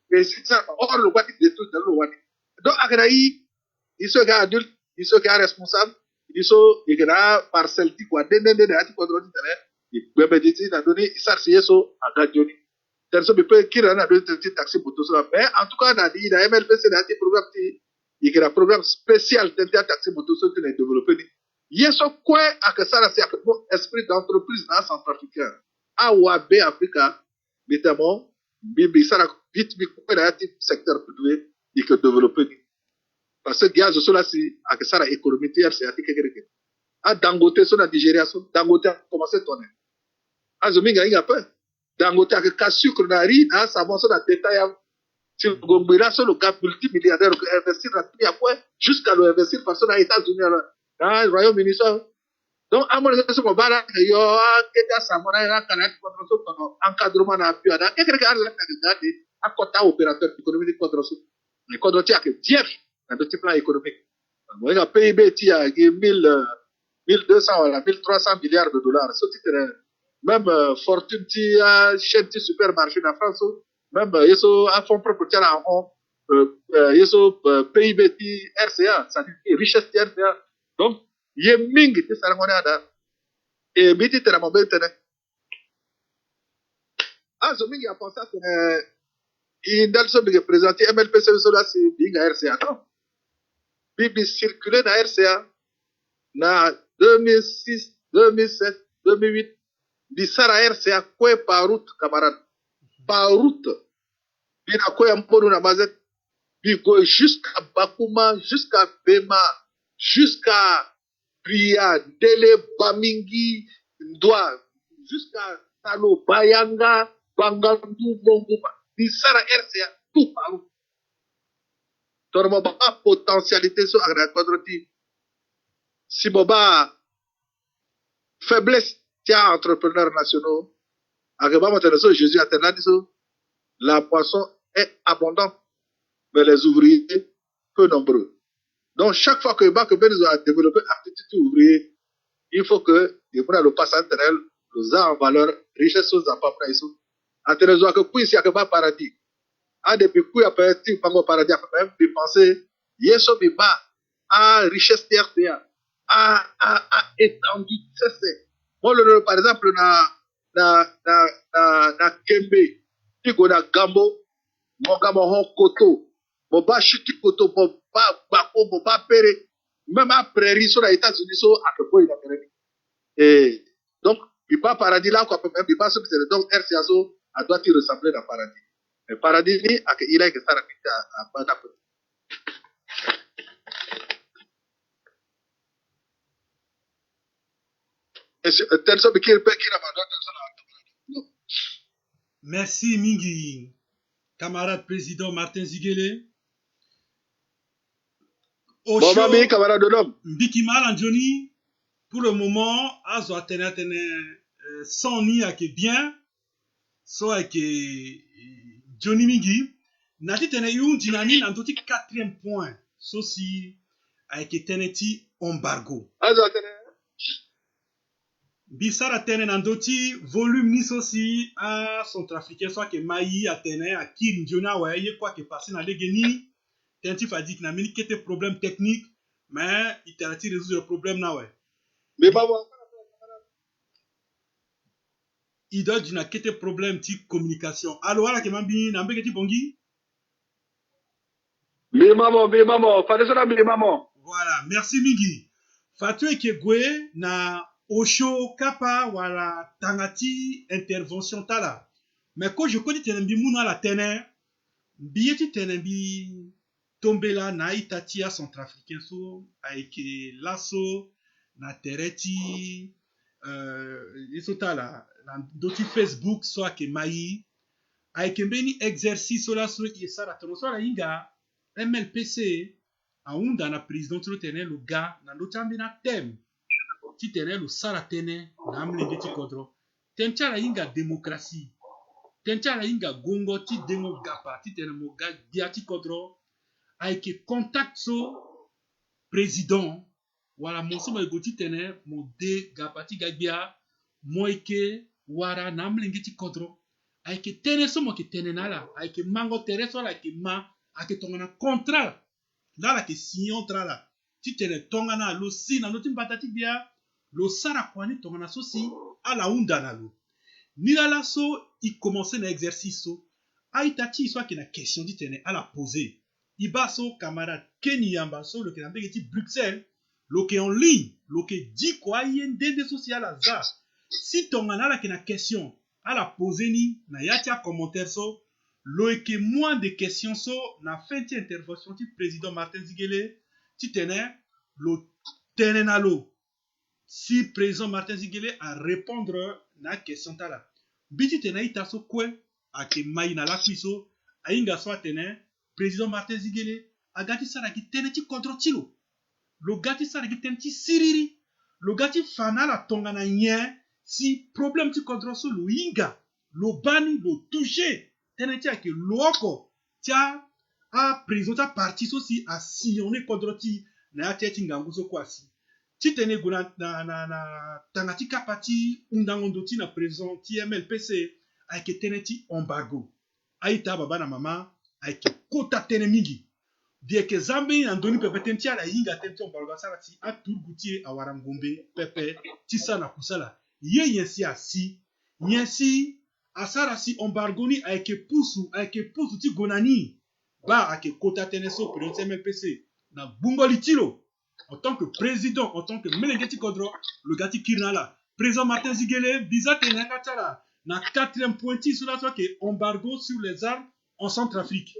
mais c'est ça, or le Wati de tout, le Wati. Donc, à Graï, il se gars adulte, il se gars responsable, il se gars parcelle, quoi, il peut me dire, il a donné, il s'assied sur un gadjoni. C'est ça, il peut qu'il a donné un taxi pour tout ça. Mais en tout cas, il a MLPC, il a un programme, il y a un programme spécial d'un taxi pour tout ça qui est développé. Il y a ce quoi à que ça, c'est un esprit d'entreprise dans Centrafricain. A ou B Africa, notamment, Bibi, ça, vite, un secteur privé, il peut développer. Parce que gaz, cela, c'est à que ça, l'économie, c'est à quelque à Dangote, sur la Nigeria, Dangote a commencé à tourner. Azuminga inga pe Dangote a que sucre na riz na savon sur la détail si gombira sur le gars multimilliardaire qui investir la pluie à quoi jusqu'à l'investir parce que dans les États-Unis dans le Royaume-Uni ça donc à mon avis c'est mon bala yo keta savon na canal contre so encadrement na appui na quelque chose là que à côté opérateur économique contre so le contre tia que dief dans le plan économique moi le PIB tia 1200 ou 1300 milliards de dollars ce titre même fortune ti a chaîne ti supermarché en France même yeso a fonds propre ti na on yeso PIB ti RCA ça dit richesse ti RCA donc ye mingi ti sara ngona da e biti tera mo betene azo mingi a pensé que il dal so bi présenter MLPC so là c'est binga RCA non bibi circuler na RCA na 2006 2007 2008 di sara RCA quoi par route camarade par route bina quoi mpono na mazet bigo jusqu'à Bakuma jusqu'à Bema jusqu'à Pria Dele Bamingi Ndwa jusqu'à Talo Bayanga Bangandu Monguma di sara RCA tout par route tormo ba potentialité so agra quadroti si boba faiblesse tiens entrepreneurs nationaux agaba materaso Jésus aternadiso la poisson est abondante mais les ouvriers peu nombreux donc chaque fois que Bakabel a développé aptitude ouvrier il faut que le passé interne le a en valeur richesse aux apapra iso aterezo que puis ya que ba paradis a depuis coup a petit pango paradis même de penser yeso biba a richesse terre a étendu c'est moi le par exemple na Kembe tiko na Gambo mon gamo hon koto mon ba chiti koto mon ba bako mon ba pere même après riso na États-Unis so à que point il a perdu et donc il pas paradis là quoi même il pas ce que c'est donc RCA so a doit il ressembler à paradis mais paradis ni à que il a que ça à pas d'accord et tel so qui peut qui na Merci mingi, camarade président Martin Ziguele. bon mami camarade d'homme Mbiki Mal Johnny, pour le moment, azo atene sans ni à que bien, soit que Johnny mingi, nati tene yun dinani nantoti 4e point, ceci avec teneti embargo. azo atene Bisara tene nandoti volume ni sosi a Centrafricain soit que maï atene a kir njona wa ye quoi que passer na legeni tenti fadi na mini kete problème technique mais il t'a résoudre le problème na ouais mais pas bon il doit d'une kete problème ti communication alors ala ke mambi na mbeke ti bongi mais maman fallait ça mais maman voilà merci mingi fatue ke gwe na Osho Kapa wala tangati intervention tala mais quand je connais tenembi muna la tene bieti tenembi tombela na itatia centrafricain so avec lasso na tereti isota la na doti Facebook soit que mai aikembeni exercice la so yesara tono so la inga MLPC aunda na président lo tene lo ga na lo chambi na tem ti tene lo sara tene na amlenge ti kodro tencha la inga démocratie tencha la inga gongo ti dengo gapa ti tene mo ga dia ti kodro aike contact so président wala monso mo ti tene mo de gapa ti gagbia mo ike wara na amlenge ti kodro aike tene so mo ke tene na la aike mango tere so la ke ma ake tongana contrat la ke signon tra la ti tene tongana lo si na lo ti mbata ti bia lo sara kwani tongana so si ala unda na lo ni la so i commencer na exercice so aita ti so ke na question ti tene ala poser i ba so camarade Kenny Yamba so lo ke na mbege ti Bruxelles lo ke en ligne lo ke di ko ayen dende social aza si tongana la ke na question ala poser ni na ya tia commentaire so lo eke moins de questions so na fin ti intervention ti président Martin Ziguele ti tene lo tene na lo si président Martin Ziguele a répondre na question tala biti tene ita so kue ake mai na lakui so ainga so atene président Martin Ziguele agati sara ki tene ti kontro ti lo gati sara ki tene ti siriri lo gati fana la tonga na nye si problème ti kontro so lo inga lo bani lo touché tene ti ake loko tia a président ta parti so si a sillonné kontro ti na ya tia ti ngangu so kuâ si ti tene go na tanga ti kapa ti undangondo ti na président ti MLPC ayeke tënë ti embargo aita baba na mama ayeke kota tënë mingi di yeke zambe na ndöni pepe tënë ti ala hinga tënë ti embargo asara ti aturugu ti e awara ngombe pepe ti sara na kusala ye nyen si asi nyen si asara si embargo ni ayeke pusu ti gue na ni ba ayeke kota tënë so président ti MLPC na gbungoli ti lo en tant que président, en tant que Melengeti Kodro, le gars qui est là, président Martin Ziguele, bizarre na 4e pointi sur la soit que embargo sur les armes en Centrafrique.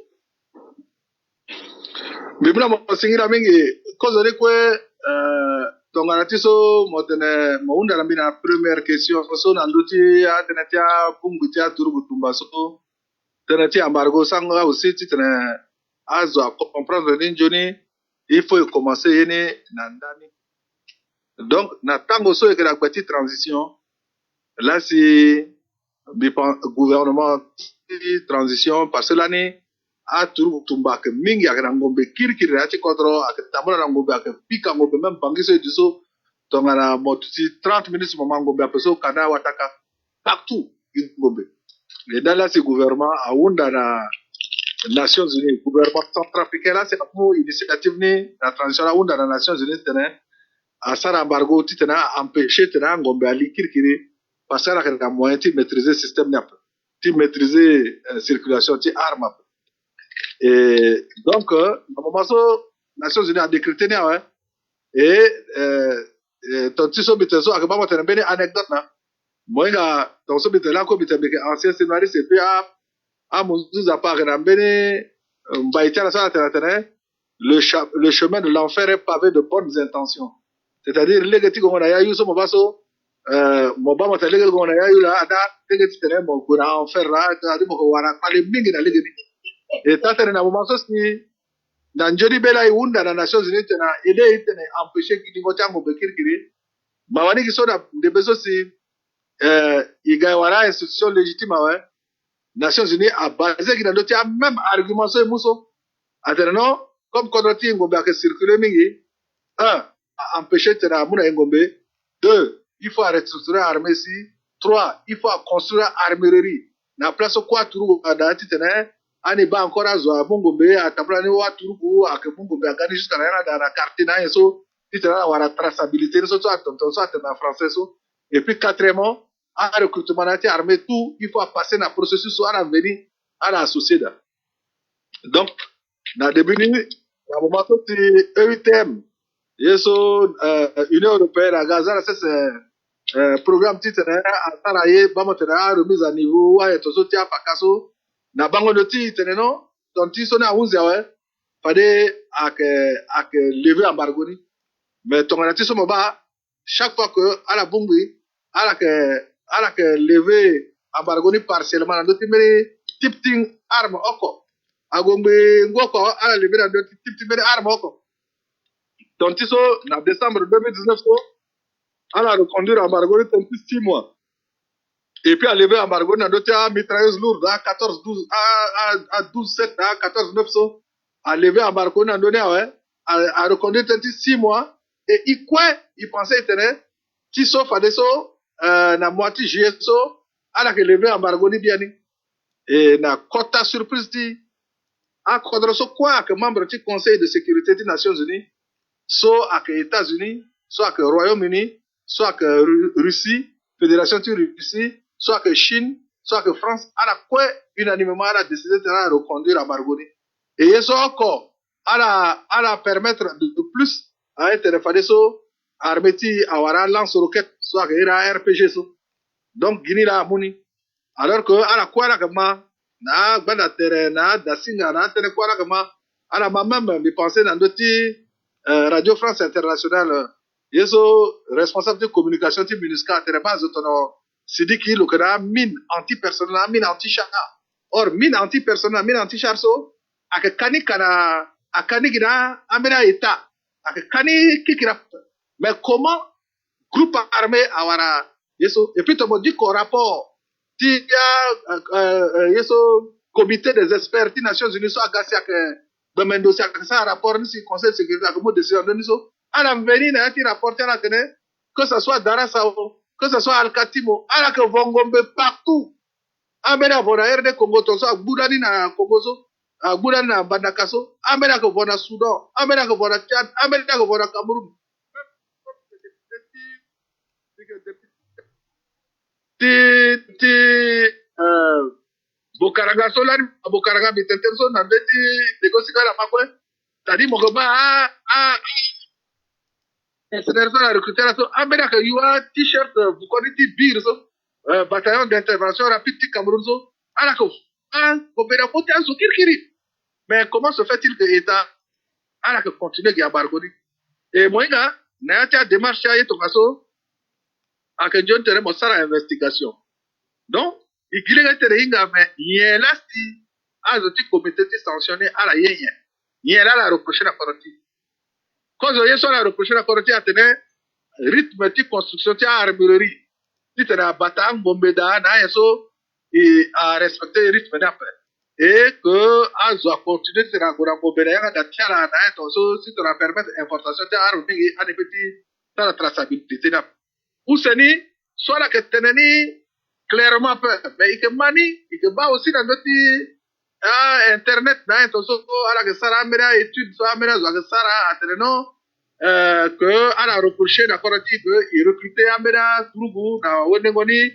Biblia mo singira mingi kozo ni kwe tongana tiso motene mo unda na bina première question so na nduti atene tia pungu tia turugu tumba so tene tia embargo sanga aussi ti tene azo a comprendre ni joni il faut commencer yene na ndani. Donc na tango so ekela kwati transition là si gouvernement transition parce que l'année a turu tumba ke mingi akana ngombe kirikiri ati kontro akatambula na ngombe akapika ngombe même bangiso ediso tongana motuti 30 minutes mama ngombe apeso kana wataka partout ngombe et dans là c'est gouvernement a unda na Nations Unies, gouvernement centrafricain là, c'est pour initiative ni la transition là où dans les Nations Unies tenait à ça embargo tu tenais empêcher tenait ngombe ali kirikiri parce que là il y a moyen de maîtriser le système n'a de maîtriser circulation de armes et donc à moment ça Nations Unies a décrété né ouais et ton petit sobite so akaba mo tenait bene anecdote na moi là ton sobite là comme il était ancien scénariste et puis à Moussouza par Rambene, le chemin de l'enfer est pavé de bonnes intentions. C'est-à-dire, les gens qui ont eu ce moment, Moba mata legal gona ya yula ada tege tene mo gona enfer là tadi mo wara pale mingi na legal et tatene na moment si na njodi bela iunda na Nations Unies tena ide tene empêcher kilingo chango bekirikiri mawani kisoda de beso si iga wara institution légitime ouais Nations Unies a basé qui dans a même argument so muso ateno comme kodoti ngombe a circuler mingi un empêcher tena muna ngombe deux il faut restructurer l'armée ici. 3, il faut construire armurerie. Na place quoi turu adati tena ani ba encore azo abongombe atapla ni wa turu akebongombe agani jusqu'à la carte na yeso titana wala traçabilité so to atonto so atena français so et puis quatrièmement à recrutement na armée tout il faut passer na processus so à venir à la société. Donc na début ni na moment so ti EUTM yeso Union européenne à Gaza c'est programme titre à travailler bamo tena remise à niveau wa etoso tia pakaso na bango de titre non donc ti sona 11 ouais fallait ak lever embargo ni mais ton na ti so ba chaque fois que à la bumbi à la que lever embargo ni partiellement dans d'autres mais type ting arme oko agombe ngoko à la lever dans d'autres type arme oko donc ça en décembre 2019 so à la reconduire embargo ni 6 mois et puis à lever embargo dans d'autres mitrailleuse lourde à 14 12 à 12 7 à 14 9 so à lever embargo dans donné ouais à reconduire 6 mois et il pensait tenir qui sauf à des so na moitié juillet so ala que lever embargo ni bien ni et na quota surprise di a kodro so quoi que membre du conseil de sécurité des Nations Unies so à que États-Unis soit que Royaume-Uni soit que Russie Fédération de Russie soit que Chine soit que France ala quoi unanimement a décidé de reconduire embargo ni et ça encore ala permettre de plus à être refadé so armeti awara lance roquette soit que era RPG so donc Guinée la moni alors que ala quoi kama na banda terrain na dasinga na tene quoi kama ala même me penser dans d'autres Radio France Internationale yeso responsable de communication ti MINUSCA tere base tono sidiki lo kana mine anti-personnel mine anti-char or mine anti-personnel mine anti-char so ake kani kana akani gina amena eta ake kani kikira mais comment groupe armé awara yeso et puis to dit qu'au rapport ti ya yeso comité des experts des Nations Unies so agasi ake bemendo si ake ça rapport ni si conseil de sécurité ake mo décision ni so ala veni na ti rapporter la tene que ce soit Darasao que ce soit Al-Katimo ala que vongombe partout amena vona RD Congo to so agbudani na Congo so agbudani na Bandakaso amena que vona Soudan amena que vona Tchad amena que vona Cameroun ti Bokaraga solari Bokaraga bitenten so na beti negosika la makwe tadi mogoba c'est la recruter so amena que you a t-shirt vous connaissez bir so bataillon d'intervention rapide du Cameroun so ala ko bobera pote so kirkiri mais comment se fait-il que état ala que continuer à bargoni et moinga na ya démarche ya to kaso ake John tere mo sara investigation donc igile tere inga mais yela si azoti comité de sanctionné ala yenya yela la reprocher la partie cause yeso la reprocher la partie atene rythme de construction de armurerie ti tena batang bombe da na yeso et à respecter le rythme d'après et que azo continuer de la gora bombe da da tiara na to so si te la permettre importation de armurerie à des petits dans la traçabilité na Ouseni, soit la que teneni clairement peu, mais il que mani, il que ba aussi dans notre internet, dans ton so, à la que Sarah amena étude, soit amena, soit que Sarah a teneno, que à la reproché d'accord dit que il recrutait amena Tourou, na Wenengoni,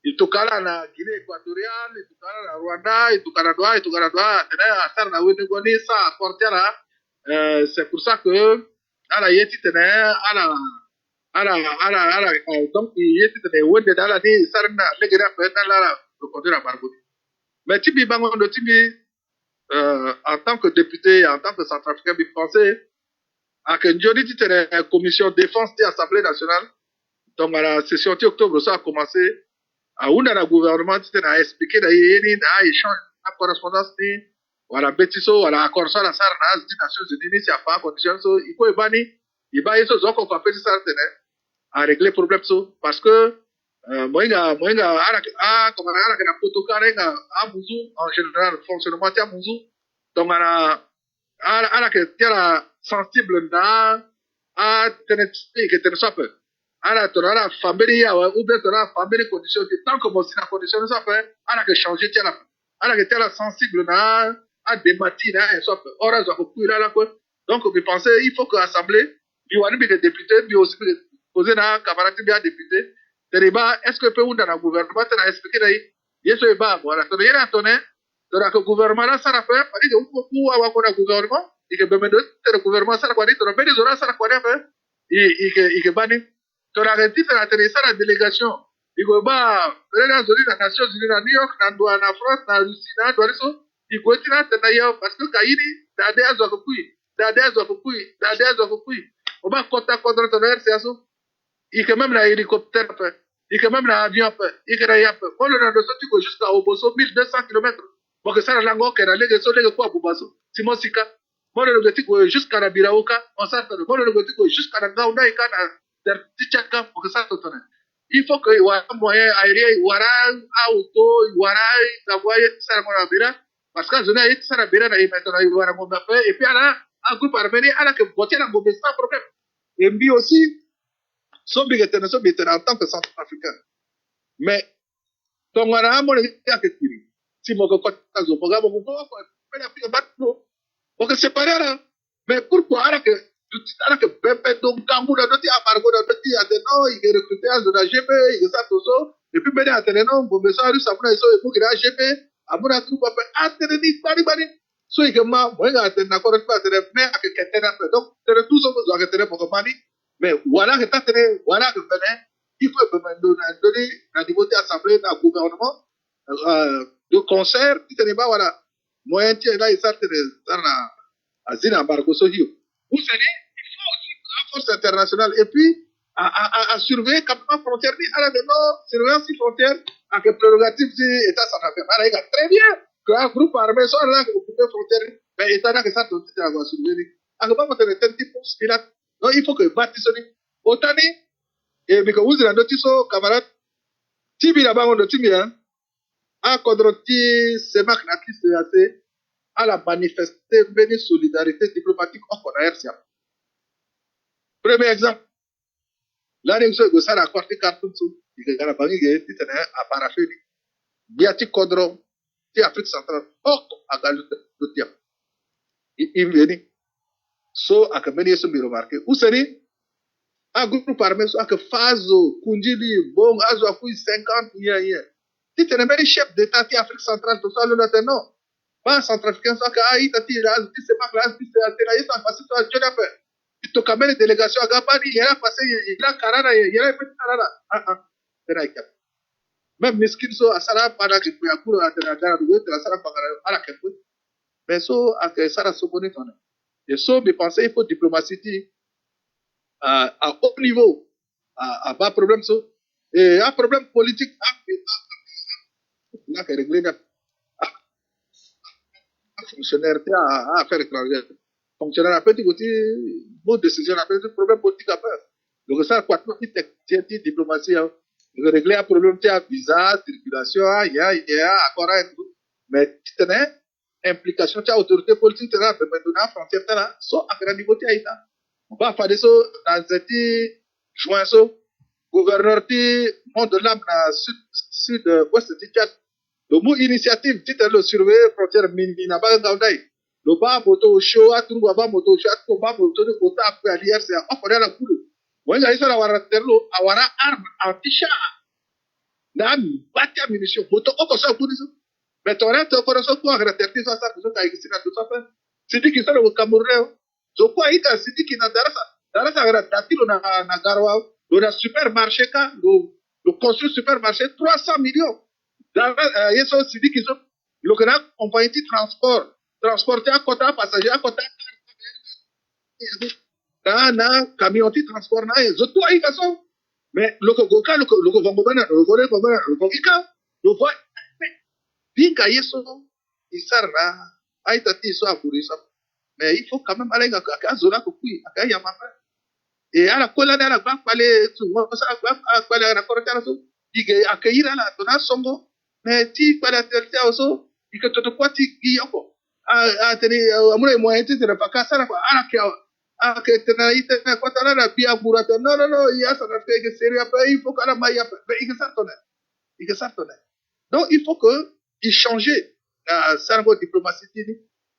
il tokala na Guinée équatoriale, il tokala na Rwanda, il tokala doa, tenena à Sarah na Wenengoni, ça apporte là, c'est pour ça que à la yeti tenena, donc il était de wende dala ni sarna legera pena la conduire à Bargoni mais tibi bango de tibi en tant que député en tant que centrafricain bi français à que Njodi titene commission défense de l'Assemblée nationale donc à la session de octobre ça a commencé à una la gouvernement titene a expliqué da yeni na échange à correspondance ni wala betiso wala accord ça la sarna des Nations Unies si a pas condition so iko ibani iba yeso zoko kwa pesi sartene à régler le problème so parce que moinga comme ala que na protocole a muzu en général fonctionnement tia muzu donc ala que tia sensible na a teneti que ten sope ala tonala famille ya ou bien tonala famille condition tant que moi si la condition ça fait ala que changer tia la ala que tia sensible na a démati na sope ora zo ko kuira la quoi donc je pensais il faut que assemblée bi wani bi député bi aussi posé na camarade bien député teriba est-ce que peut unda na gouvernement tena expliquer dai yeso e ba voilà to yera tone to na gouvernement la sara fa pari de uko ku awa ko na gouvernement e ke bemedo tere gouvernement sara kwani to bedi zora sara kwani fa e ke bani to na genti tena tere sara délégation e go ba rena zori na Nations Unies na New York na ndwa na France na Russie na ndwa so e go tina tena yo parce que kairi da de azo ko kui da de azo ko kui da de azo ko kui o ba kota kodro to ver se aso il que même l'hélicoptère fait, il que même l'avion fait, il que l'avion fait. On le sorti jusqu'à Oboso, 1200 km. Parce que ça, la langue, elle a les gens, les quoi, Bobaso. Simon Sika. Moi, le gars, jusqu'à la Biraoka, on s'attend. Moi, le gars, jusqu'à la Gaouda, il y a un pour que ça te tourne. Il faut qu'il y ait un moyen aérien, il y aura un auto, il y aura un moyen de faire un bira. Parce que je n'ai pas de bira, maintenant, il y aura un monde à faire. Et puis, un groupe armé, il y a que voter la bombe sans problème. Et puis aussi, so bigetene en tant que centrafricain. Mais, tongana mo le ya que tiri. Si mo ko kota zo poga mo ko pe la fi batlo. O que separar. Mais pourquoi ara que bebe donc kangu da doti amargo da doti ateno il est recruté à zona GP, il ça tozo et puis bene ateno bo mesaru sapuna iso e bugira GP amuna tu pa atene ni bari. So il que ma mo ga atena ko pa atene mais à que ketena donc tere tout so zo ga tere pour mani. Mais voilà que voilà que il faut donner la niveau de l'Assemblée, dans le gouvernement, de concert, voilà. Moyen tiens là, il s'arrête dans la zone embargo sohio. Vous savez, il faut aussi la force internationale et puis à surveiller quand même frontière, à la non, surveillance frontière, avec prérogative de l'État centrafricain. Alors, très bien que un groupe armé soit là, que vous pouvez frontière, mais l'État là que ça doit être surveillé. Alors, pas mettre tel type de non, il faut que bâtisse autant et mais que vous avez notice camarade tibi la bango de tibi hein a kodroti semak natis de assez à la manifester une solidarité diplomatique au RCA. Premier exemple, là nous sommes gossara à quartier carton sous il y a la bangi qui est à parafé biati kodro ti Afrique centrale à galut de tia il vient so à que mener ce remarqué où c'est un groupe armé soit que Fazo, Kundili, Bon, Azo, Akui, 50 years. Si tu es chef d'État qui Afrique centrale, tout ça, le non. Pas centrafricain, soit que Aïe, Tati, c'est pas classe, c'est Athénaïs, ça passe toi, tu l'as fait. Tu te camènes une délégation à Gabani, il y a passé, il y a Karana, il y a un petit Karana. Même Miskin, so, à Sarah, pendant que tu as couru à Ténagara, tu as Sarah, à la Kepou. Mais so, à que Sarah se connaît, et so, mais penser, il faut diplomatie, à haut niveau, à bas problème, et un problème politique, là, que régler un fonctionnaire, à affaires étrangères. Fonctionnaire, après, tu dis, bonne décision, après, c'est problème politique à faire. Donc, ça, quoi, tu as diplomatie, régler un problème, tu as visa, circulation, il y a, encore un tout. Mais, tu tenais, implication, tu as autorité politique, tu as, maintenant, frontière, tu as, soit, à quel niveau tu as, on va faire ça dans cette juin ça gouverneur ti monde de l'âme na sud ouest du Tchad le mot initiative ti le surveiller frontière minina ba gaudai le ba moto show atru ba moto show atru ba moto de kota après alier c'est on connaît la boule moi j'ai ça la wara terlo awara arme antisha na bati ammunition moto oko ça pour ça mais toi tu connais ça quoi reterti ça ça ka ikisina tout ça fait c'est dit que ça le Cameroun zokwa ita sidiki na darasa gara tatilo na garwa na supermarché ka le construit supermarché 300 millions yeso sidiki so le kana compagnie transporter à quota passager à quota na camion ti transport na zokwa ita so mais le goka le vongobana le vongobana le vongika le voit binga yeso isarna aita ti so apurisa. Mais il faut quand même aller à Zola Kukui, à Yamaka. Et à la colonne, à la banque, tout le monde, à la correcteur, il y a accueillir à la donna sombo, mais tu peux la télé aussi, il y a tout de quoi tu y a quoi. À tenir, à mon moyen, tu ne pas casser la à que tu n'as été quoi, tu as la pia pour attendre. Non, il y a ça, que sérieux, il faut qu'à la maille, il y a ça, il y a ça. Donc, il faut que, il change la cerveau diplomatie.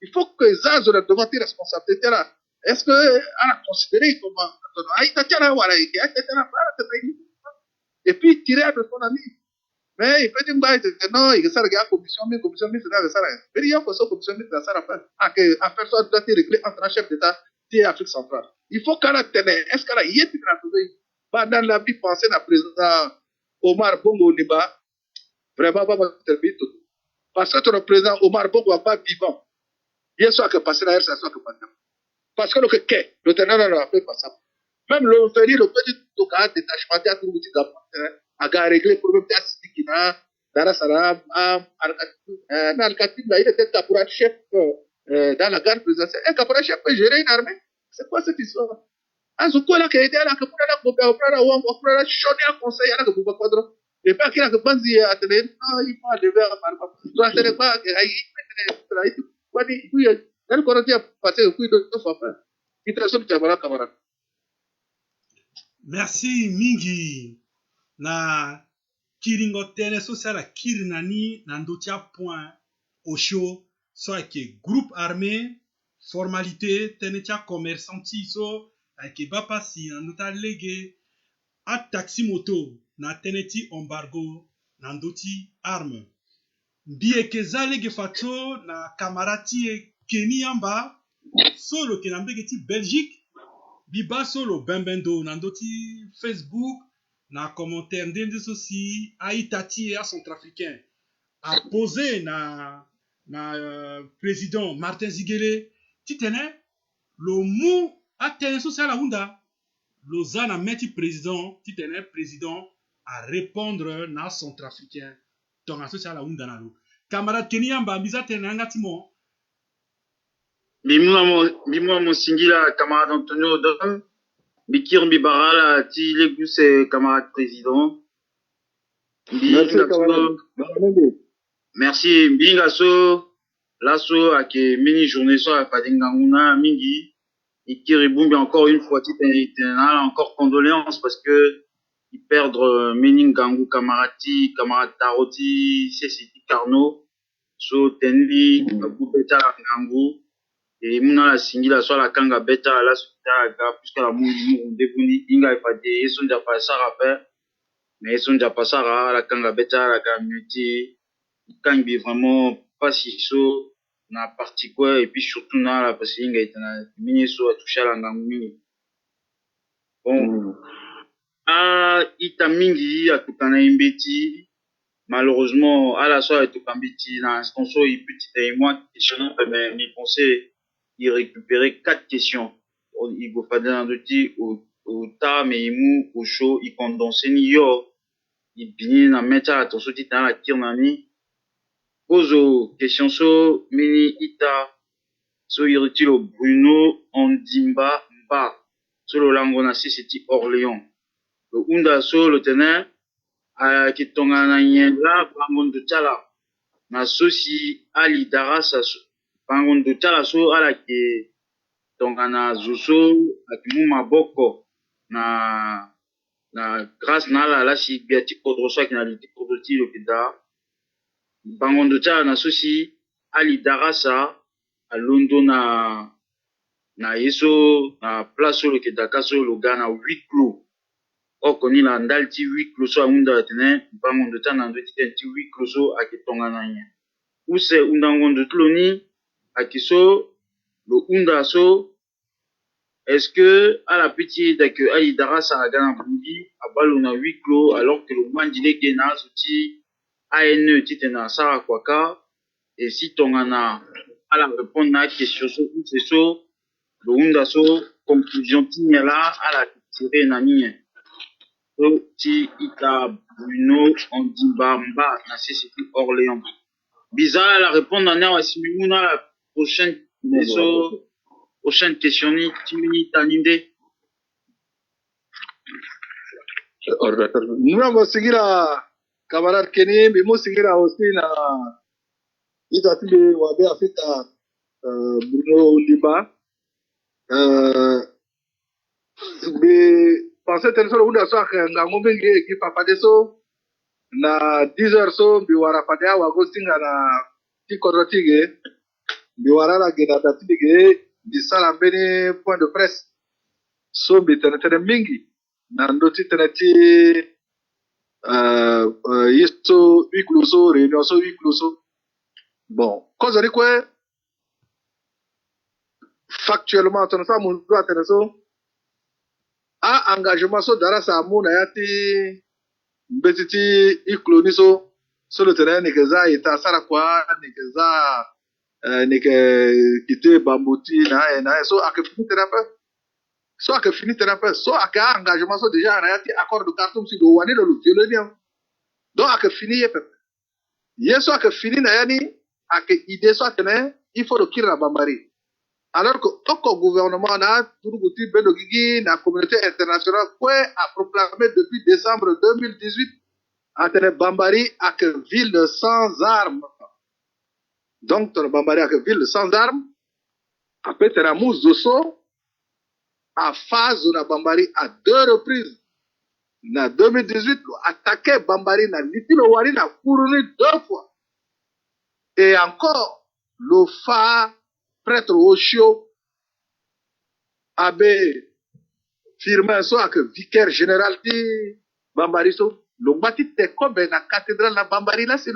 Il faut que les gens aient devant tes responsabilités là. Est-ce que on a considéré comme et puis tirer de son ami. Mais il peut dire non, il y a ça la commission, mais c'est là ça. Mais il y a pas ça commission, mais ça faire. À faire ça doit être réglé entre un chef d'État et Afrique centrale. Il faut qu'elle tenait. Est-ce qu'elle a y été dans la vie pensée d'un président Omar Bongo Niba vraiment pas terminer tout. Parce que ton président Omar Bongo n'est pas vivant. Il y a soit que passer la RCA, soit que passer. Parce que le que, le tenant, non, après, pas ça. Même le faire le petit toka détachement à tout petit gap à régler le problème de qui n'a dans la Al-Khatib là il était caporal chef dans la garde présidentielle. Un caporal chef peut gérer une armée. C'est quoi cette histoire? Ah, ce quoi là qui a été là que pour la coupe pour la chaud à conseil à la coupe quadro. Et pas qu'il a que banzi à télé. Ah, il faut devoir faire pas. Toi c'est pas que il quoi dit oui. Dans le Corantia passer au coup de faire. Il te sonne camarade. Merci mingi na kiringo tene social kirinani na ndotia point au show so ke groupe armé formalité tene tia commerçanti so ke bapa si na ndota lege a taxi moto na tene ti embargo na ndoti arme mbie ke zalege fato na kamarati e keni yamba solo ke na mbege ti Belgique biba solo bembendo na ndoti Facebook na commentaire ndenge sosi aitati et à centrafricain a posé président Martin Ziguele titene lo mu atene social la hunda loza na meti président titene président à répondre na centrafricain donc a social la hunda na lo camarade Kenyamba biza tene ngati mo Bimwa Mosingila, camarade Antonio Odom, Bikir Bibarala, Ti Legus, camarade président. Merci, camarade. Merci. Bingaso, Lasso, Ake, mini journée so, à Fadinganguna, Mingi. Bikir Bumbi, encore une fois, encore condoléances parce que ils perdent Meningangu, camarati, camarade Taroti, Cécile Carnot, So Tenli, Beta Gangu. Et muna la singila soit la kanga beta la suta ga puisque la mu debuni inga ifade yeson ja pasara pe mais yeson ja pasara la kanga beta la ga muti kangi vraiment pas si so na partie quoi et puis surtout na la parce inga itana mini so a toucher la ngangu bon ita mingi atukana imbeti malheureusement à la soirée tout kambiti na sponsor il petit et moi question mais mes pensées il récupérait 4 questions. Il go fadé dans le dit au ta mais il au chaud il condensé ni yo il bini na meta attention dit dans la kirnani pose question so mini ita so il retire au Bruno Ondimba Mba so le lango na c'était Orléans le unda so le tenant a qui tonga na nyela bangon de tala na sosi ali darasa bangon de tala so ala ke tonga na zuso akimu maboko na grâce na la si biati kodroso akina liti kodroti le pida bangon de tala na sosi ali darasa a londo na yeso na place le kedaka so le gana 8 clos okoni la ndalti 8 clos so amunda tene bangon de tala na ndoti tenti 8 clos so akitonga na nya use undangon de tloni akiso le unda so est-ce que à la petite que Aïdara Saragana Bundi a ballon à 8 clos alors que le Mandile Gena Souti ANE Titena Sarakwaka et si ton ana à la répondre à la question c'est ça le Hunda so conclusion tignala à la tirée nani so ti ita Bruno Ondibamba na CCT Orléans bizarre la répondre à na simimuna la prochaine so prochaine question ni timini taninde Muna Mosigira, camarade Kenny, mais Mosigira aussi na Itatile Wabe Afita Bruno Liba. Mais pensez que nous avons ça que nous avons vu que papa de so na 10h so biwara padea wagosinga na tikorotige biwara la gena datige bisala mbene point de presse so bitene mingi na ndoti tenati yiso wikluso réunion so wikluso bon cause de quoi factuellement ton ça mon doit tenir so a engagement so dara sa mona yati mbetiti ikloni so le terrain ni keza ita sara kwa ni keza ni ke kite bambuti na so akeputera pa soit que fini thérapeute, soit que engagement soit déjà arrêté accord de carton si do wani le violon. Donc à que fini yé pepe. Yé soit que fini na yani à que idée soit tenait, il faut le kira bambari. Alors que au gouvernement na Turuguti Bedogigi la communauté internationale quoi a proclamé depuis décembre 2018 à tenir Bambari à que ville sans armes. Donc ton Bambari à que ville sans armes. Après tenir Mouzoso à phase de la Bambari à 2 reprises. En 2018, attaqué Bambari na Litilo Wari na couru 2 fois. Et encore, le fa prêtre Oshio avait firmé ça que vicaire général de Bambari so. Le bâti te comme na cathédrale na Bambari là c'est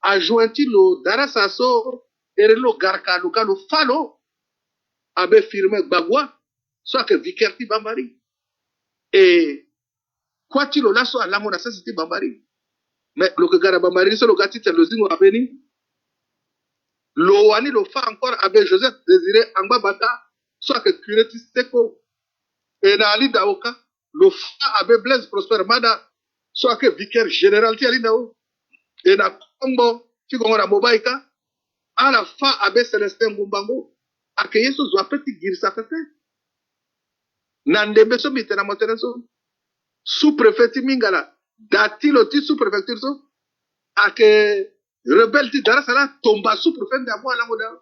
a jointi le Darasaso et le Garka le Falo avait firmé Bagua soit que vicaire de Bambari. Et quoi tu le lasso à la monassa c'était Bambari. Mais le Gara Bambari c'est le gâti c'est le zingo abeni. L'Owani le fa encore avec Joseph Désiré Angba Bata, soit que Cureti Seko, et Nali Daoka, le fa avec Blaise Prosper Mada, soit que vicaire général Tiali Dao, et na Kombo, Tigongora Mobaïka, à la fa avec Célestin Mumbango, à que Yesu soit petit Girsa Fefe. Nandembe so mitena moteneso, sous-préfet Mingala, dati loti sous-préfecture so, à que rebelle ti Darasala tomba sous-préfet d'Amo à la Moda.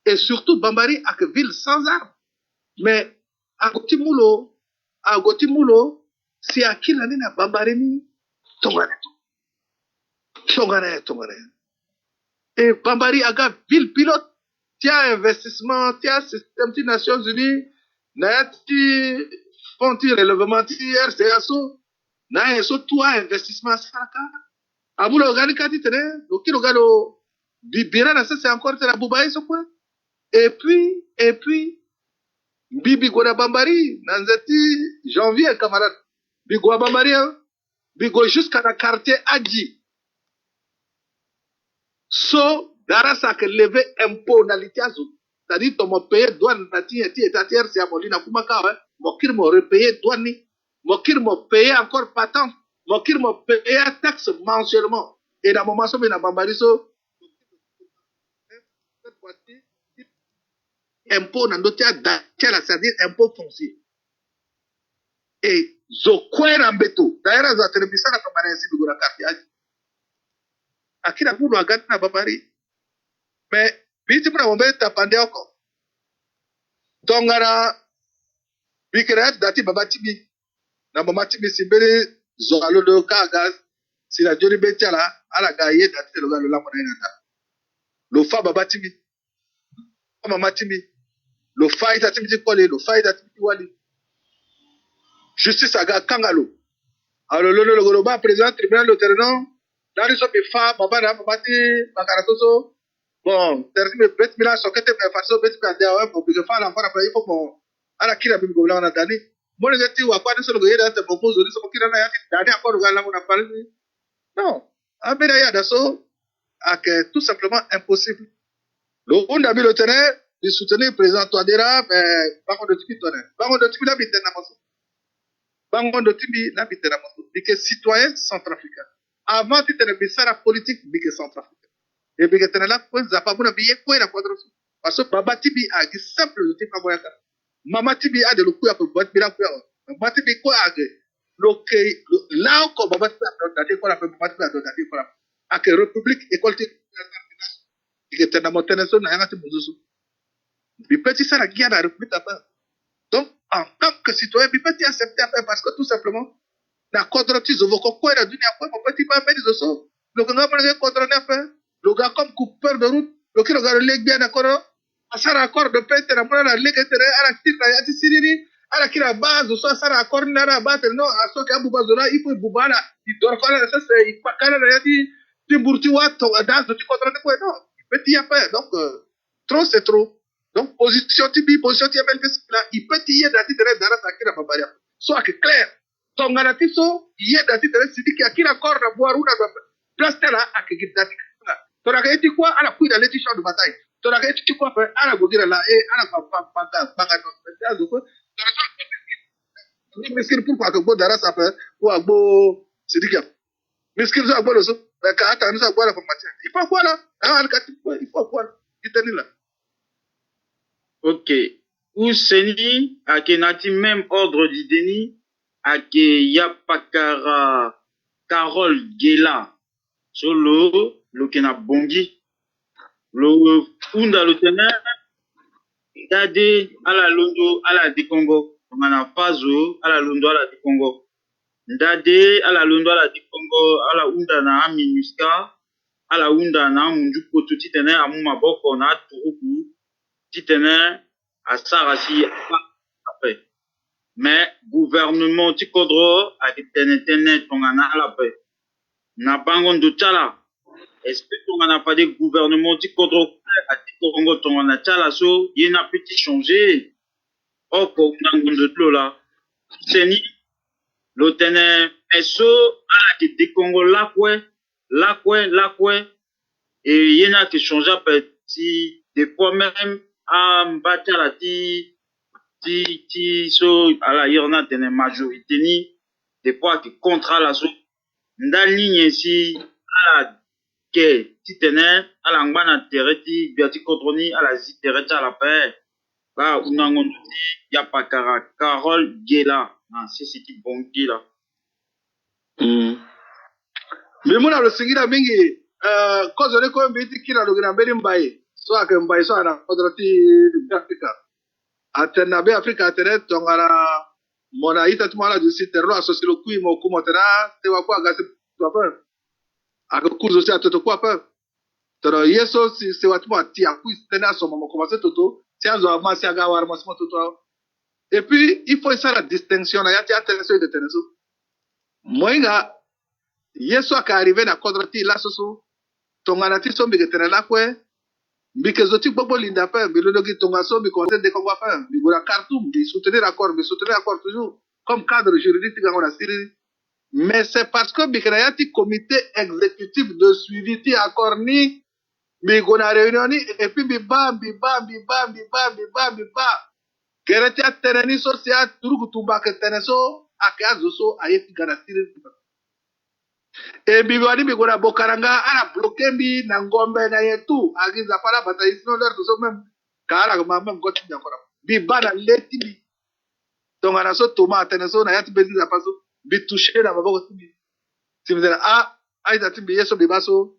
Et surtout Bambari a que ville sans armes. Mais à Gotimulo, si à qui l'année na Bambari ni Tongane. Et Bambari a que ville pilote, tiens investissement, tiens système des Nations Unies, n'a ti fonti relèvement ti RCASO, n'a un tout investissement saraka. Abulo organika ti tene, donc il regarde bibira na ça c'est encore la boubaï ce quoi. Et puis, Bibi Goda Bambari, Nanzati, janvier, camarade. Bigo Bambari, Bigo jusqu'à la quartier Adji. So, Darasa que lever impôt na litiazo. C'est-à-dire, tu m'as payé douane, nati, et tatière, c'est à Molina Kumaka, Mokir m'a repayé douane, Mokir m'a payé encore patente, Mokir m'a payé taxe mensuellement. Et dans mon moment, na Bambari, so, cette fois-ci, impôt na notia d'achela, c'est-à-dire impôt foncier. Et zokwera mbeto d'ailleurs za telebisana kama na sibi gora kati aji akina mulu agati na Bambari mais biti mna mombe tapande oko tongara bikret dati baba tibi na mama tibi simbele zo alodo ka gas si la jori betala ala gaye dati lo galo la mona ina lo fa baba tibi mama tibi lo fa ita tibi kole lo fa ita tibi wali justice aga kangalo alors le goloba président tribunal de terrain dans les autres femmes baba na babati bakaratoso bon terme bet mila sokete me faso bet ka dia wa pour que fala encore après il faut bon ala kila bi gobla na dani mo ne gati wa kwa so go yeda te propose so kila na yati dani encore ga la mo na parler non abena ya daso que tout simplement impossible le on a mis le terrain de soutenir le président Touadéra mais bango de tibi la bitena moso bango de tibi la bitena moso que citoyen centrafricain avant de tenir la politique bique centrafricain et bique tenir la point zapa buna biye quoi la quadro parce que baba tibi a qui simple de tibi aboyaka mama tibi a de le coup à pour battre bila quoi baba tibi quoi a que là encore baba tibi a daté quoi la pour battre bila daté quoi à que république école et que tenir monter so na yanga tibuzusu bi petit ça la guerre la république après donc en tant que citoyen bi petit accepter parce que tout simplement na quadrotis ovoko quoi la dunia quoi mon petit pas faire des osso le gars pas quadroner faire le gars comme coupeur de route le qui regarde les bien d'accord à ça accord de paix na pour la ligue terre à la tire ya ti siriri à la kila base so ça accord na na battre non à ce que abuba zola il faut bubala il doit faire ça c'est il pas kana ya ti timburti wa to dans de quadroner quoi non petit a faire donc trop c'est trop donc position tibi position ti belle là il peut y être dans la sakira babaria soit que clair tongana tiso ye dati tere sidiki akira korna boaru na place tela akigidati tona kaiti kwa ala kuida leti champ de bataille tona kaiti kwa ala gogira la e ala panga no Miskin pourquoi que bo dara ça fait ou agbo sidikia. Miskin ça agbo le so. Mais quand attends ça agbo la formation. Il faut quoi là? Il faut quoi? Il tenait là. Ok. Ouseni, akenati même ordre d'ideni, ake yapakara Carole Gela, solo, lo kena bongi, lo unda lo tene, dade ala londo ala di Congo, mana fazo ala londo ala di Congo, dade ala londo ala di Congo, ala unda na minuska, ala unda na munju koto titene amu maboko na turuku, titene asarasi après. Mais gouvernement ti kodro a tene tongana la paix. Na bangon do tchala. Est-ce que tongana pas de gouvernement ti kodro a ti kongo tongana tchala so yena petit changer. Oko nangon do tlo la. Seni lo tene eso ala ki de Congo lakwe et yena ki changer petit des fois même à mbatia la ti so ala yorna tene majorité ni des fois qui contre la so nda ligne si ala ke ti tene ala ngana tereti biati kontroni ala zi tereti ala pe ba unango ti ya pakara Carole Gela na c'est qui bon là. Mais mon le singira mingi cause de ko mbiti kila lo gina mbeli mbaye so ake mbaye so ana kodrati Afrika atena be Afrika atene tongara mona ita tumala du site ro asosi lo kui mo kumo tena te wa kwa gasi to pa aka kuzo si atoto kwa pa toro yeso si se watu ati akui tena so mo commencer toto si azo ama si aga war mo toto et puis il faut ça la distinction na yati attention de teneso moinga yeso aka arriver na kodrati la soso tongana ti so mbike tena la kwe mbike zoti gbogbo linda pe bilodo ki tonga so bi conseil de Congo pe bi gora Khartoum bi soutenir accord toujours comme cadre juridique nga on a siri mais c'est parce que mbike na yati comité exécutif de suivi ti accord ni bi gona réunion ni et puis bi ba kere ti teneni so si a turuku tumba ke teneso akazo so ayeti gara siri e bi wadi bi gona bokaranga ala bloqué bi na ngombe na yetu agiza pala bata isno ler to so même kala ma même goti na kora bi bana leti bi tonga na so toma teneso na yati bezi za paso bi toucher na maboko tibi timzela aita tibi yeso bi baso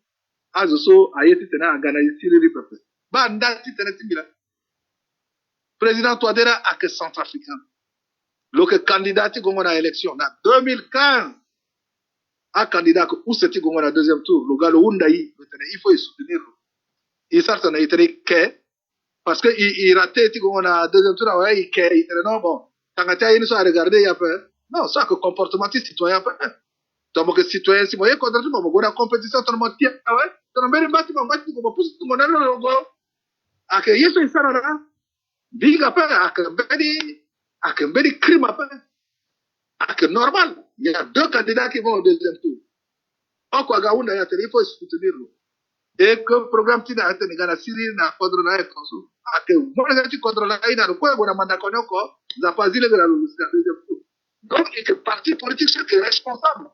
azo so ayeti tena agana isiri ripepe ba ndati tena tibila président Touadéra a que centrafricain le candidat gongo na élection na 2015 un candidat que où c'était gongo na deuxième tour le gars le Hundaï il faut soutenir il certes na itere que parce que il raté gongo na deuxième tour ouais il que il non bon tangata il so a regarder il y a peu non ça que comportement citoyen peu donc que citoyen si moyen contre tout bon gona compétition tout le monde tient ouais ton mbere bâtiment ko pousse tout ngona no go ake yeso isara biga pa ake bedi crime pa ake normal il y a deux candidats qui vont au deuxième tour oko aga unda ya il faut soutenir et que programme ti na tene gana siri na kodro na e konso ake mona ti kodro na ina ko bona manda konoko za pazile de la deuxième tour donc il est parti politique c'est qui est responsable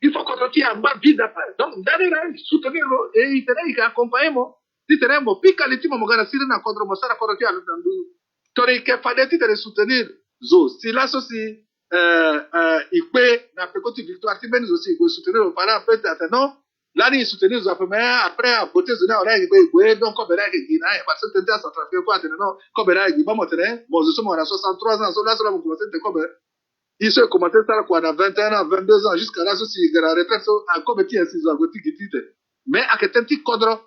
il faut qu'on tient en bas vide après donc d'aller soutenir et il accompagner mo ti tene mo pika le ti mo gana siri na kodro mo sara kodro ti alu dandu tori ke fadeti de soutenir zo si la soci ikpe na pekoti victoire ti beni aussi go soutenir au parent peut-être non là ni soutenir zo après à côté zona ora igwe donc ko bera ke gina parce que tente ça trafic quoi tene non ko bera gi ba mo tene mo zo mo na 63 ans so là so la mo commencer te ko be il se commencer ça quoi na 21 ans 22 ans jusqu'à là soci gara retraite so a ko beti asi zo go tikitite mais a que tenti kodro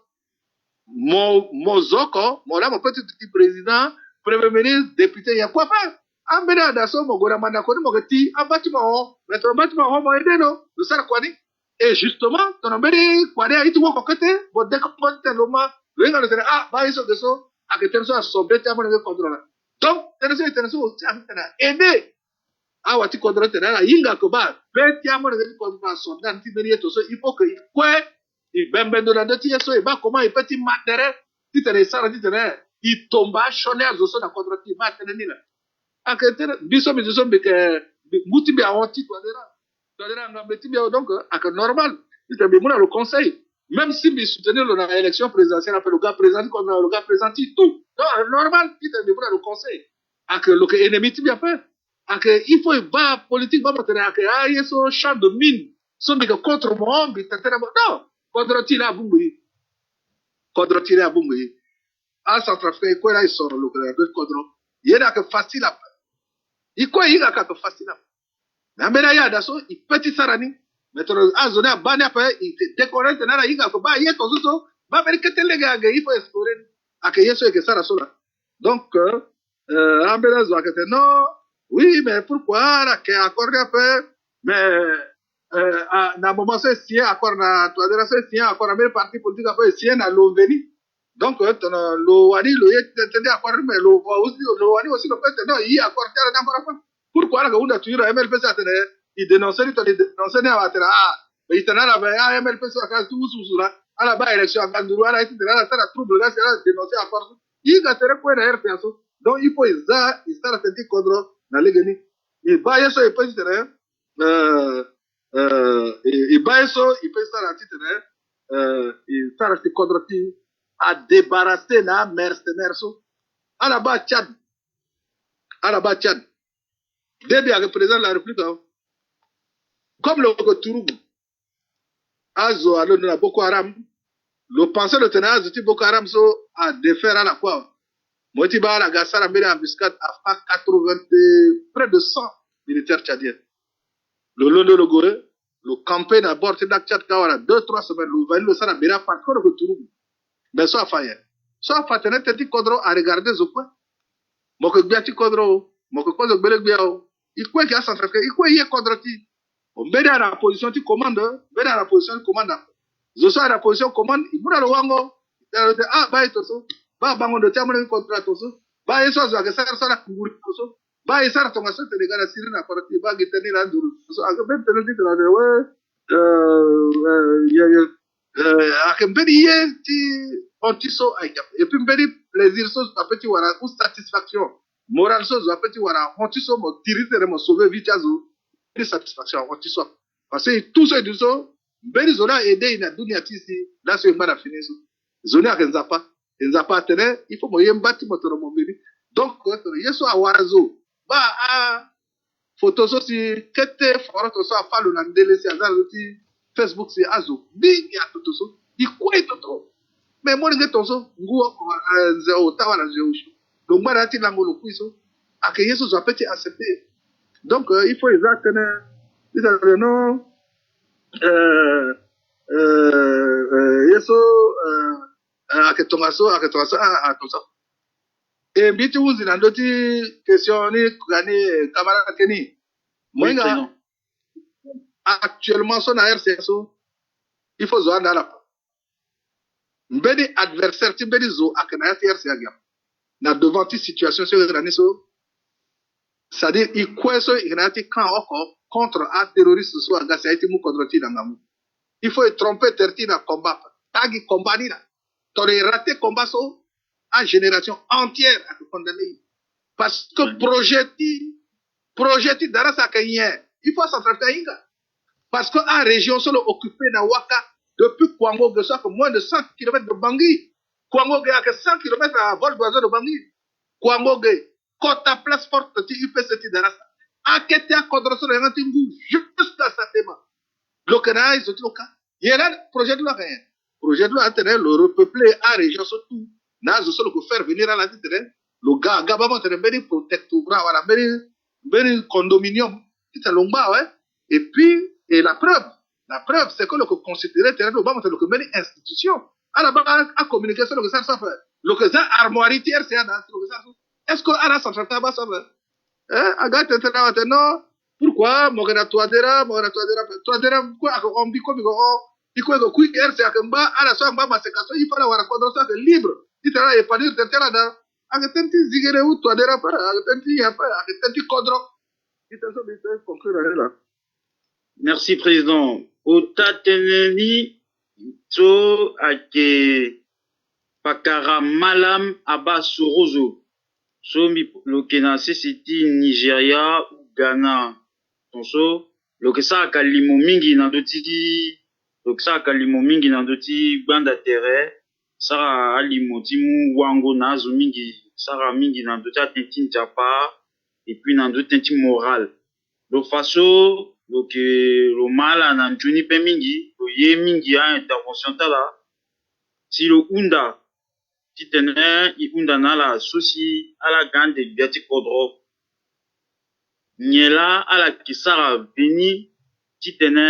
mo zoko mo la mo petit président premier ministre, député, il y a quoi faire? En bena daso mo gona manda ko mo gati en bâtiment ho, mettre bâtiment ho mo aider no, le sar kwani. Et justement, ton mberi kwani a itu ko kete, bo de ko ponte lo ma, le ngalo tene ba iso de so, a que tenso a sobete amone de contrôle. Donc, tenso aussi a tena aider. Wati contrôle tena la yinga ko ba, beti amone de contrôle so dan ti beri to so il faut que il bembendo na de ti so e ba comment il petit matériel, ti tene sara ti tene il tomba chone azoso na contre ti matene ni la akete biso biso beke muti bi awonti toadera ngambeti bi donc ak normal ite bi muna le conseil même si bi soutenir l'élection présidentielle après le gars présent comme le gars présent tout non normal ite bi muna le conseil ak le que ennemi ti bien fait ak il faut ba politique ba motere ak ay so champ de mine so bi contre moi bi tetera non contre ti la bumbu contre ti la bumbu en Centrafrique ko la sort le que contre yena que facile à iko yiga ka facile na mbele ya daso ipeti sarani metro azona bana pa ite decorate na yiga ko ba yeto zuto ba berkete lega ga ifo explorer ake yeso ke sara sola donc ambela zo akete non oui mais pourquoi la que accorde peu mais na moment c'est si accord na toi de la c'est si accord avec parti politique après si na l'oveni donc lo wani lo yete accord mais lo wani aussi le fait non il accord na para pourquoi la gaunda tu ira MLP ça tene il dénoncer il dénoncer na watera mais il tena la ba MLP ça ka tout sous ala ba élection à Ganduru ala il tena la ça trouble là c'est dénoncer accord il ga tere ko na RPS donc il faut ça il start tenti contre na legeni il ba yeso il peut tene il ba yeso il peut start tene il start contre ti à débarrasser na mercenaires so ala ba Tchad début avec le président de la République, comme le Tourou, Azo, alors de la Boko Haram, le penseur de tenaz de Boko Haram, a défaire à la fois. Motiba, la Gassara, Mbele, Ambuscade, a fait 80, près de 100 militaires tchadiens. Le long de le Goé, le campagne à bord de Tchad, Kawara, 2-3 semaines, le Vani, le Sara, Mbele, par contre, le Tourou. Mais soit Faye. Soit Fatene, Teti Kodro, à regarder ce point. Moko Biati Kodro, Moko Kodro, Bele Biao. Il faut qu'il y a Centrafrique, il faut qu'il y ait contre qui. On met dans la position qui commande, met dans la position qui commande. Je suis à la position commande, il faut le wango. Ah, bah, toso. Bah, bango de tiamone contre toso. Bah, il soit que ça la kunguri toso. Bah, il sort ton asso te les gars la sirène à partir bah, qui tenir la dure. So, à même te le dit là de ouais, à que mbedi ti antiso aïka. Et puis mbedi plaisir so à petit wara ou satisfaction. Moral chose après tu vois on tu so mo tiriter mo sauver vite azo une satisfaction on tu so parce que tout ça du so ben zona aider na dunia tisi là c'est mal à finir so zona nzapa tene il faut mo yembati mo toro mo mbili donc yeso awarazo ba a photo so si kete photo so afalo na ndele si azalo ti Facebook si azo bi ya toto so ikwe toto mais mo nge toso nguo nzeo tawa na zeo. Donc, moi, là, tu l'as le puissant. À que Jésus soit petit accepté. Donc, il faut exactement. Il a le nom. Jésus, à que ton asso, à tout ça. Et bien, tu vous avez d'autres questions, ni camarade Kenny. Moi, actuellement, son RCSO, il faut jouer dans la. Mbedi adversaire, tu mbedi zo, à que na RCSO. Na devant cette situation sur l'année c'est-à-dire il quoi so il n'a été quand encore contre un terroriste soit gars a été mou contre ti dangamu il faut tromper terti na combat tagi combat ni là t'aurais raté combat so à génération entière à te condamner parce que projet ti dara sa kenyen il faut s'entraîner parce que en région solo occupé na Waka depuis Kwango de ça que moins de 100 km de Bangui Kwango a que 100 km à vol d'oiseau de Bangui. Kwango quand ta place forte, tu fais ce type de race. A que tu as contre sur le juste à sa thème. Le Canada, ils ont dit, il y a un projet de loi rien. Projet de loi, le repeupler à région surtout. N'a pas solo que faire venir à la tête. Le gars, gabama, tu as un protectorat, voilà, un condominium. C'est un long bas, ouais. Et puis, et la preuve, c'est que le considéré terrain de Obama, c'est le institution. À la base, à communiquer sur le que ça fait. Le que ça, armoirie tiers, c'est un que ça. Est-ce que à la centrale, ça va ça fait? Hein? Agathe, non. Pourquoi? Mogana toadera, quoi, on dit comme il quoi, que quick air, c'est à Kamba, à la soirée, ma séquence, il faut avoir un quadre ça, c'est libre. Il te l'a épargné, t'es là, dans. Agathe, zigere ou toadera pas, agathe, il y a pas, agathe, quadre. Il te l'a conclure là. Merci, Président. Otateneni. So ake pakara malam aba sorozo so loke na CCT Nigeria ou Ghana tonso loke salaka limo mingi na ndoti gbanda terre sara alimo timu wango na azo mingi sara mingi na ndoti atenti njapa et puis na ndoti tenti moral lo faso loke lo mala na njuni pe mingi lo ye mingi a intervention tala si lo unda titene i unda na la sosi ala gande biati kodro nyela ala kisara veni titene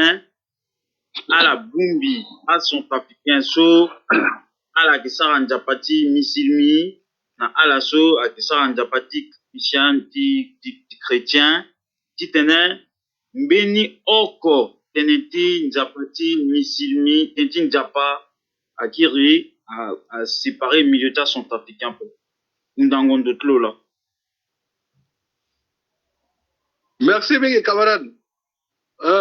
ala bumbi a son africain so ala kisara njapati misilmi na ala so a kisara njapati christian ti chrétien titene mbeni oko tenenti njapati misilmi tenti njapa akiri à séparer militaires centrafricains pour Ndangon de Tlola. Merci, mes camarades.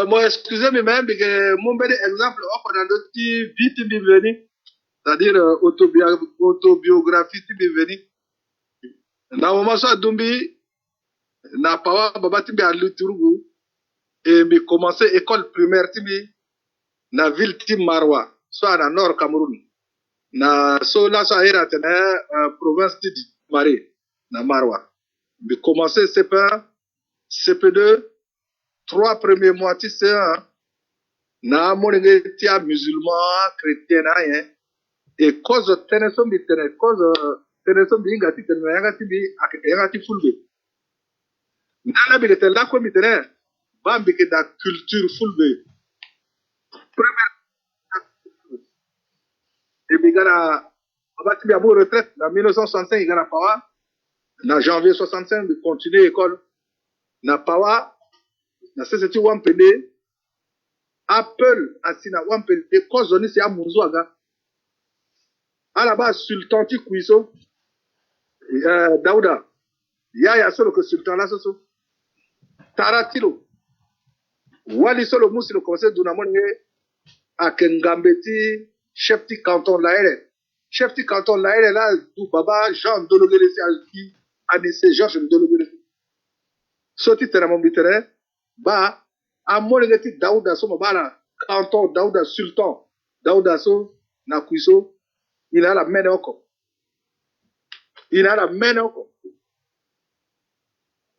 Moi, excusez-moi même, parce que mon bel exemple, on a d'autres vies qui me viennent, c'est-à-dire autobiographie qui me viennent. Na moment ça, Dumbi, na pawa baba timbi à Luturugu, et me commencé école primaire timbi, na ville timbi Marwa, soit na nord Cameroun. Na so la so era tene province de Mari na Marwa. Mais commencer CP1, CP2, 3 premiers mois ti C1 na moninge tia musulman chrétien na hein et cause tenesom bi tene cause tenesom bi ngati tene ngati bi akete ngati fulbe. Nana bi tene la ko mi tene bambi ke da culture fulbe. Première et bi gara abati bi abo retraite en 1965 il gara pawa na janvier 65 il continue école na pawa na CCT Wampede Apple asina Wampede cause oni c'est à Muzwaga à la base sultan ti kuiso Daouda ya solo que sultan là soso taratilo wali solo musi le conseil dunamone akengambeti chef ti canton la là du baba Jean Dologele c'est alki anissé Georges Dologele soti tera mon bitere ba amone ti Daouda so mabala canton Daouda sultan Daouda so na kuiso il a la main encore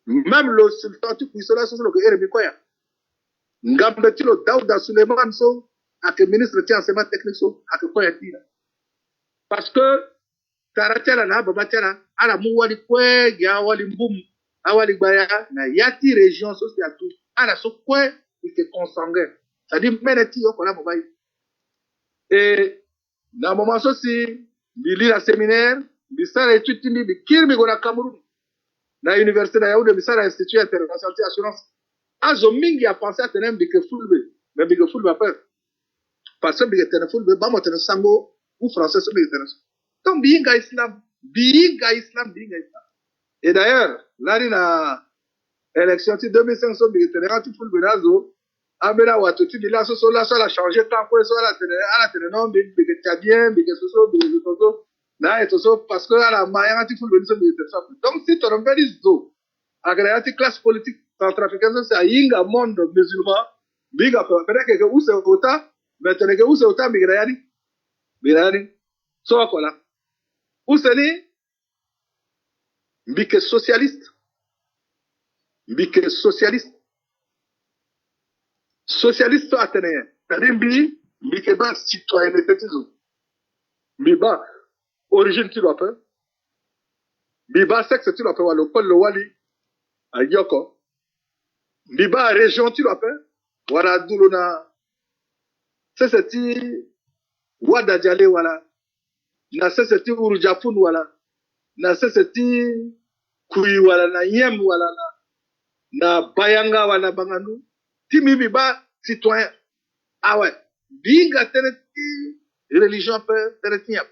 même le sultan tu kuiso là so le que erbi koya ngambeti lo Daouda Suleiman so ak ministre ti enseignement technique so ak koya tira parce que taratela na baba tela ala mu wali kwe ya wali mbum awali gbaya na yati région so c'est tout ala so kwe il te consanguin ça dit meneti yo kola baba et na moment so si bili la séminaire bisara étude timi bi kirmi gona Cameroun na université na Yaoundé bisara institut international d'assurance azo mingi a pensé à tenem bi ke fulbe mais bi ke fulbe après parce que bi ke tenem fulbe ba mo tenem sango ou français so bi ke tenem donc biinga islam et d'ailleurs là na élection ti 2005 so bi ke tenem ti fulbe nazo abena watu ti bi la so la changer tant quoi so ala tenem non bi ke tabien bi ke so bi ke so na et so parce que ala maya ti fulbe so bi ke tenem donc si tu regardes zo agréati classe politique centrafricaine c'est inga monde musulman biga peut-être que où c'est autant maintenant que où c'est autant migrani so akola où c'est ni bike socialiste socialiste atenien c'est-à-dire bike ba citoyenneté tizo biba origine tu dois pas biba sexe tu dois pas le pol le wali ayoko biba région tu dois pas wala dulona c'est wada jale wala na seseti urujafun wala na seseti kui wala na yem wala na bayanga wala banganu timi biba citoyen ah ouais biga teneti religion pe teneti yap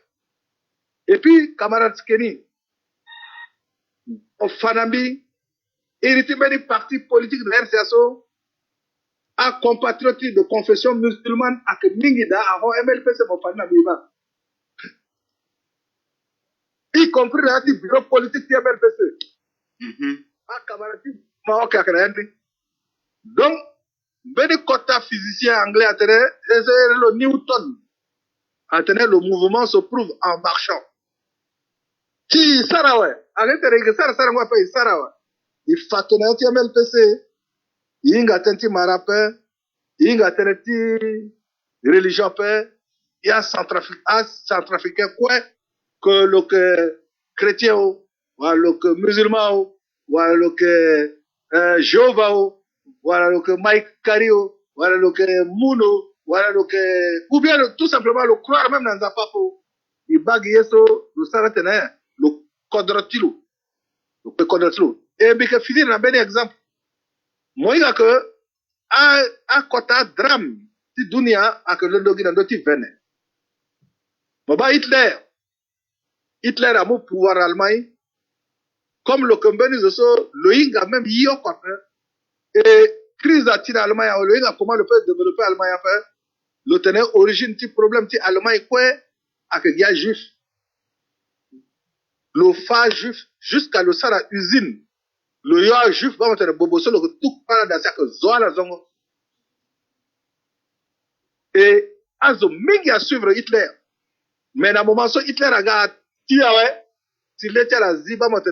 et puis camarade Skeni au fanambi hérité du parti politique de RCSO à compatriotes de confession musulmane à que mingida avant MLP c'est mon fanambi ba y compris le bureau politique de MLPC. Ah, camarade, donc, ben quota physicien anglais a tenu le Newton, a tenu le mouvement se prouve en marchant. Qui Sarawe, arrête de regarder Sarawa pays Sarawa. Il faut tenir un MLPC, il y a un marapé, il y a un religion paix, il y a centrafricain quoi que le chrétien ou le musulman ou le Jéhovah ou le Mike Cario ou le Muno ou bien tout simplement le croire même dans un papo il bague yeso le saratene le quadratilo et bien que finir un bon exemple moi il a que à côté drame ti dunia à que le dogi dans d'autres veine Baba Hitler a mon pouvoir allemand comme le Kembeni Zoso, le Inga même yo quoi et crise à tir Allemagne le Inga comment le peut développer Allemagne à faire le tenait origine ti problème ti Allemagne quoi avec les gars juifs le fa juif jusqu'à le sara usine le yo juif va monter bobo so le tout para dans ça que zoala zongo et azo mingi à suivre Hitler mais à un moment so Hitler a gars tia ouais si l'était la ziba monter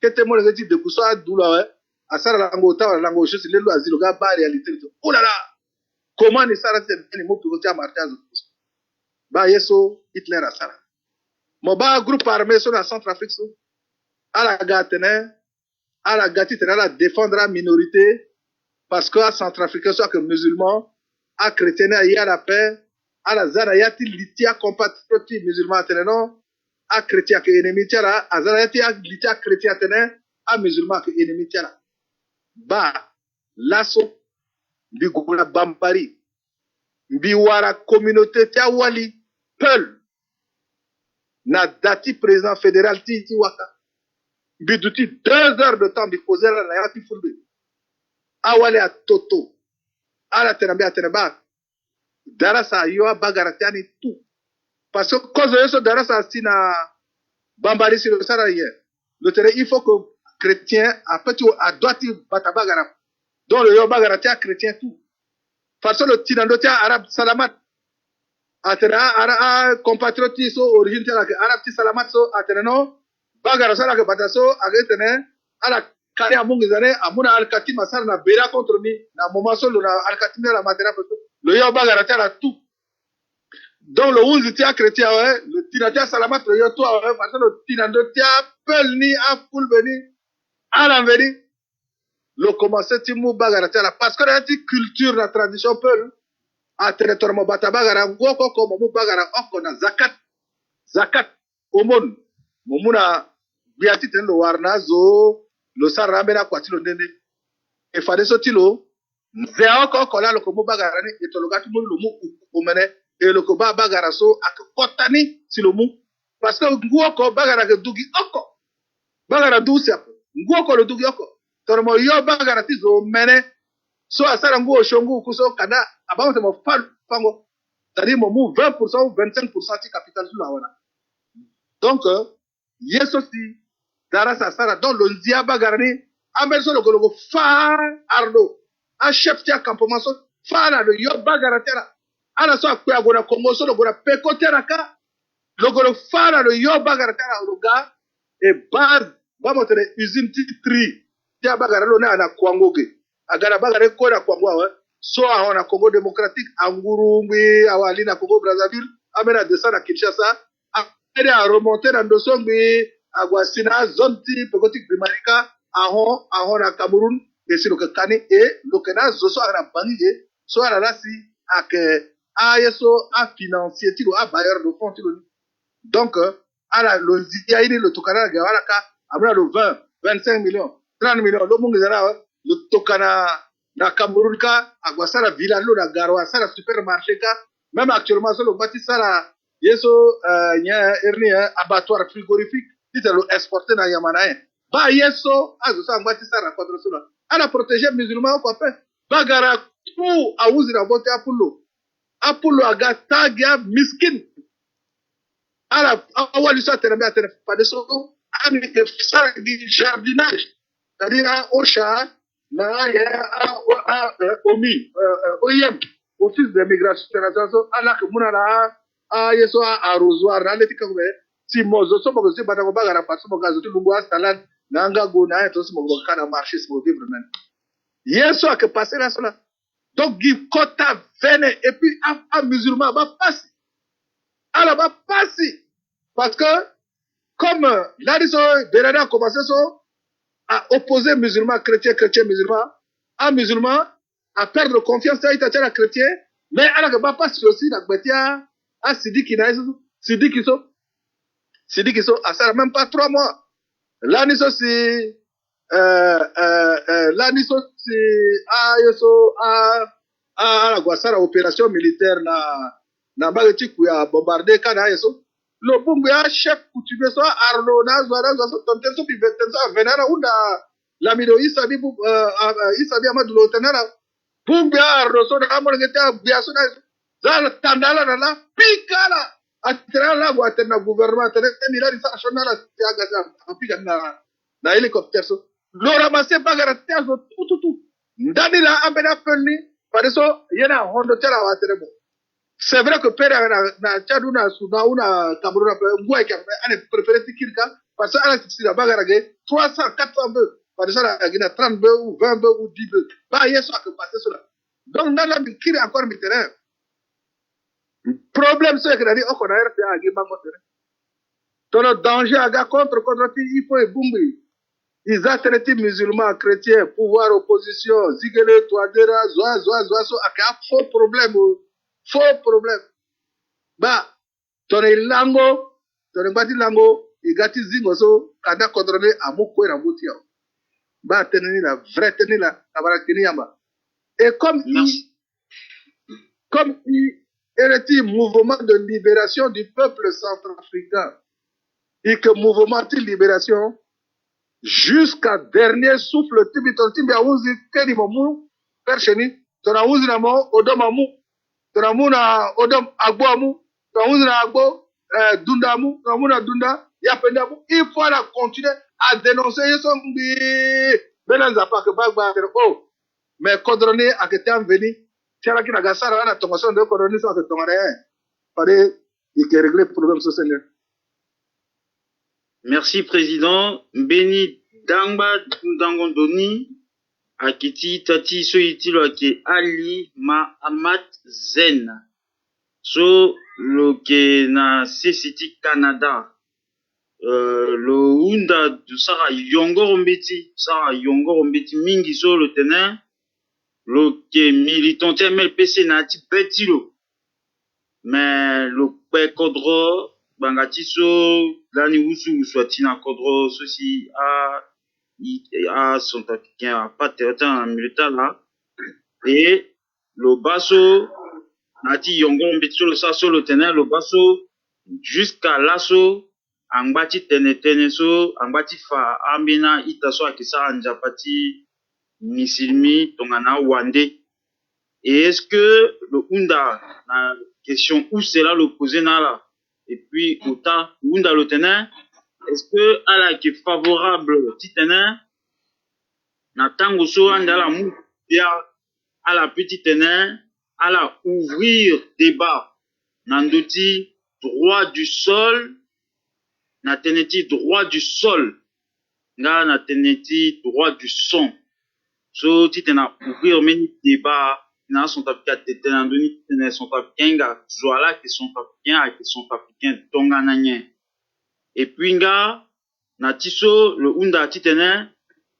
que te mo le dit de kusa doula ouais à ça lango ta lango je si le loisir le gars ba réalité oh là là comment ni ça c'est ni mo pour te marter ba yeso Hitler a ça mo ba groupe armé sur la Centrafrique so à la gatene à la gati tena la défendre la minorité parce que à Centrafrique soit que musulman à chrétien il y a la paix à la zara yati litia compatriote musulman non à chrétien que ennemi tiara à zara yati litia chrétien tene à musulman que ennemi tiara ba lasso bi gula bambari bi wara communauté tia wali peul na dati président fédéral ti waka bi duti 2 heures de temps bi poser la yati fulbe awale a toto ala tenambe a tenaba darasa yo bagaratiani tout parce que cause eso darasa sina bambari sur le saraye le terrain il faut que chrétien a petit à droite batabagara donc le yo bagaratia chrétien tout parce que le tinandotia arabe salamat atena ara compatriote so origine tela que arabe ti salamat so ateno bagara sala que bataso agetene ala kari amungi zane amuna alkati masar na bera contre ni na moment so na alkati na la matera parce le yo bagara tela tout donc le unzi tia chrétien ouais le tinatia salamat le yo toi ouais parce que le tinandotia pel ni a full veni ala veni le commencer ti mu bagara tela parce que la culture la tradition pel a territoire mo bata bagara ngoko ko mo bagara oko na zakat omon mo muna biati ten lo warna zo lo sarrambe na kwatilo ndende e fade so tilo nze oko ko la lo ko mo bagara ni e to lo gatu mo lo mu omene e lo ko ba bagara so ak kotani si lo mu parce que ngoko bagara ke dugi oko bagara dusia ngoko lo dugi oko to mo yo bagara ti zo mene so asara nguo shongu kuso kana abamo mo fango c'est-à-dire mo 20% ou 25% ti capital sur la wana donc yeso si dara sa sara donc le ndia bagarani amelso le gologo fa ardo a chef ti campement so fa na le yo bagaratera ala so akwa gona kongo so le gona pekotera ka le golo fa na le yo bagaratera le ga e base vamos ter usine ti tri ti bagaralo na na kwangoge agara bagare ko na kwangwa so aona Congo démocratique angurumbi awali na Congo Brazzaville amena descendre à Kinshasa a remonter dans Dosombi agwasina zonti pekotik primarika ahon na Cameroun et sur le kani et le kana zoso ana bangi so ala lasi ak ayeso a financier tilo a bailleur de fonds tilo donc ala le ziaini le tokana ga wala ka amna le 20 25 millions 30 millions lo mungi zara le tokana na Cameroun ka agwasara villa lo na garwa sara supermarché ka même actuellement sur le bâtiment sara yeso nya erni abattoir frigorifique titelo exporté na yamana ba yeso azo sa ngati sara contre cela ala protéger musulman ko pe bagara tout auzi na bote apullo aga tagia miskin ala awali sa tena tena pas so ami que ça du jardinage c'est-à-dire au chat na ya omi oyem office de migration ala que munana yeso arrosoir na letika ko si mozo so mo si bata ko bagara paso mo gazo tulungu asalan nanga go na to so mo kana marché so vivre nan yeso a que passer là cela donc il kota vene et puis un musulman va passer alors va passer parce que comme là ils ont déjà commencé à opposer musulman chrétien chrétien musulman un musulman à perdre confiance dans les chrétien mais alors que va passer aussi la betia à Sidi qui sont à ça même pas 3 mois là ils sont si là ils sont si à la Guassara opération militaire na bagati kuya bombarder kana yeso lo bungu ya chef coutumier so arno na so tonte so pivete so venana unda la mido isabi isabi amadu lo tenara bungu ya arno so na amon ngeta bia so na za tandala na pikala atra la guatena gouvernement tene ni la sa shonala tiaga za pika na hélicoptère so lo ramasser bagara tiazo tout ndani la ambena fenni par eso yena hondo tera wa terebo. C'est vrai que père na Tchad ou na Soudan ou na Cameroun ngwa ki ane préféré tikirka parce que ala si la bagara ge 300 400 bœufs par ça la gina 30 bœufs ou 20 bœufs ou 10 bœufs ba yeso que passer cela donc dans la kiri encore mi terrain problème c'est que dali oko na RTA gi bango terrain ton danger aga contre il faut bumbi ils attraitent musulmans chrétiens pouvoir opposition zigele toadera zoa so aka faux problème faux problème ba tone lango tone ngati lango igati zingo so kada contrôler amuko na muti yao ba teneni la vraie teneni la abarakini yamba et comme il était mouvement de libération du peuple centrafricain et que mouvement de libération jusqu'à dernier souffle tibitonti bia uzi kedi momu percheni tona uzi na mo odomamu tona muna odom agboamu tona uzi na agbo dundamu tona muna dunda yapendamu il faut la continuer à dénoncer yeso mbi benanza pa que bagba oh mais kodroni aketam veni tiara kina gasara na tongoso de kodroni so que tongare pare il que régler problème social. Merci, Président. Béni Dangba Dangondoni, Akiti Tati Soitilo Ake Ali Mahamat Zen. So, lo ke na CCT Canada. Lo unda de Sara Yongoro Mbeti Mingi so le tenin. Lo ke militant MLPC na ti petilo. Mais lo pe kodro bangati so lani usu swatina kodro ceci a son africain a pas territoire militant là et le basso nati yongo mbitso le saso le tenin le basso jusqu'à l'asso angbati tenetene so angbati fa ambina itaso akisa anjapati misilmi tongana wande. Et est-ce que le Unda, la question où c'est là l'opposé là, et puis Ota, Unda le tenin, est-ce que ala qui est favorable titenin, na tango so anda la mou dia à la petite tenin, à la ouvrir débat, nandoti droit du sol, na teneti droit du sol, nga na teneti droit du son, so titena ouvrir meni débat. Na sont africains téténandoni téné sont africains ga zoala qui sont africains tongananye et puis nga na tiso le unda titene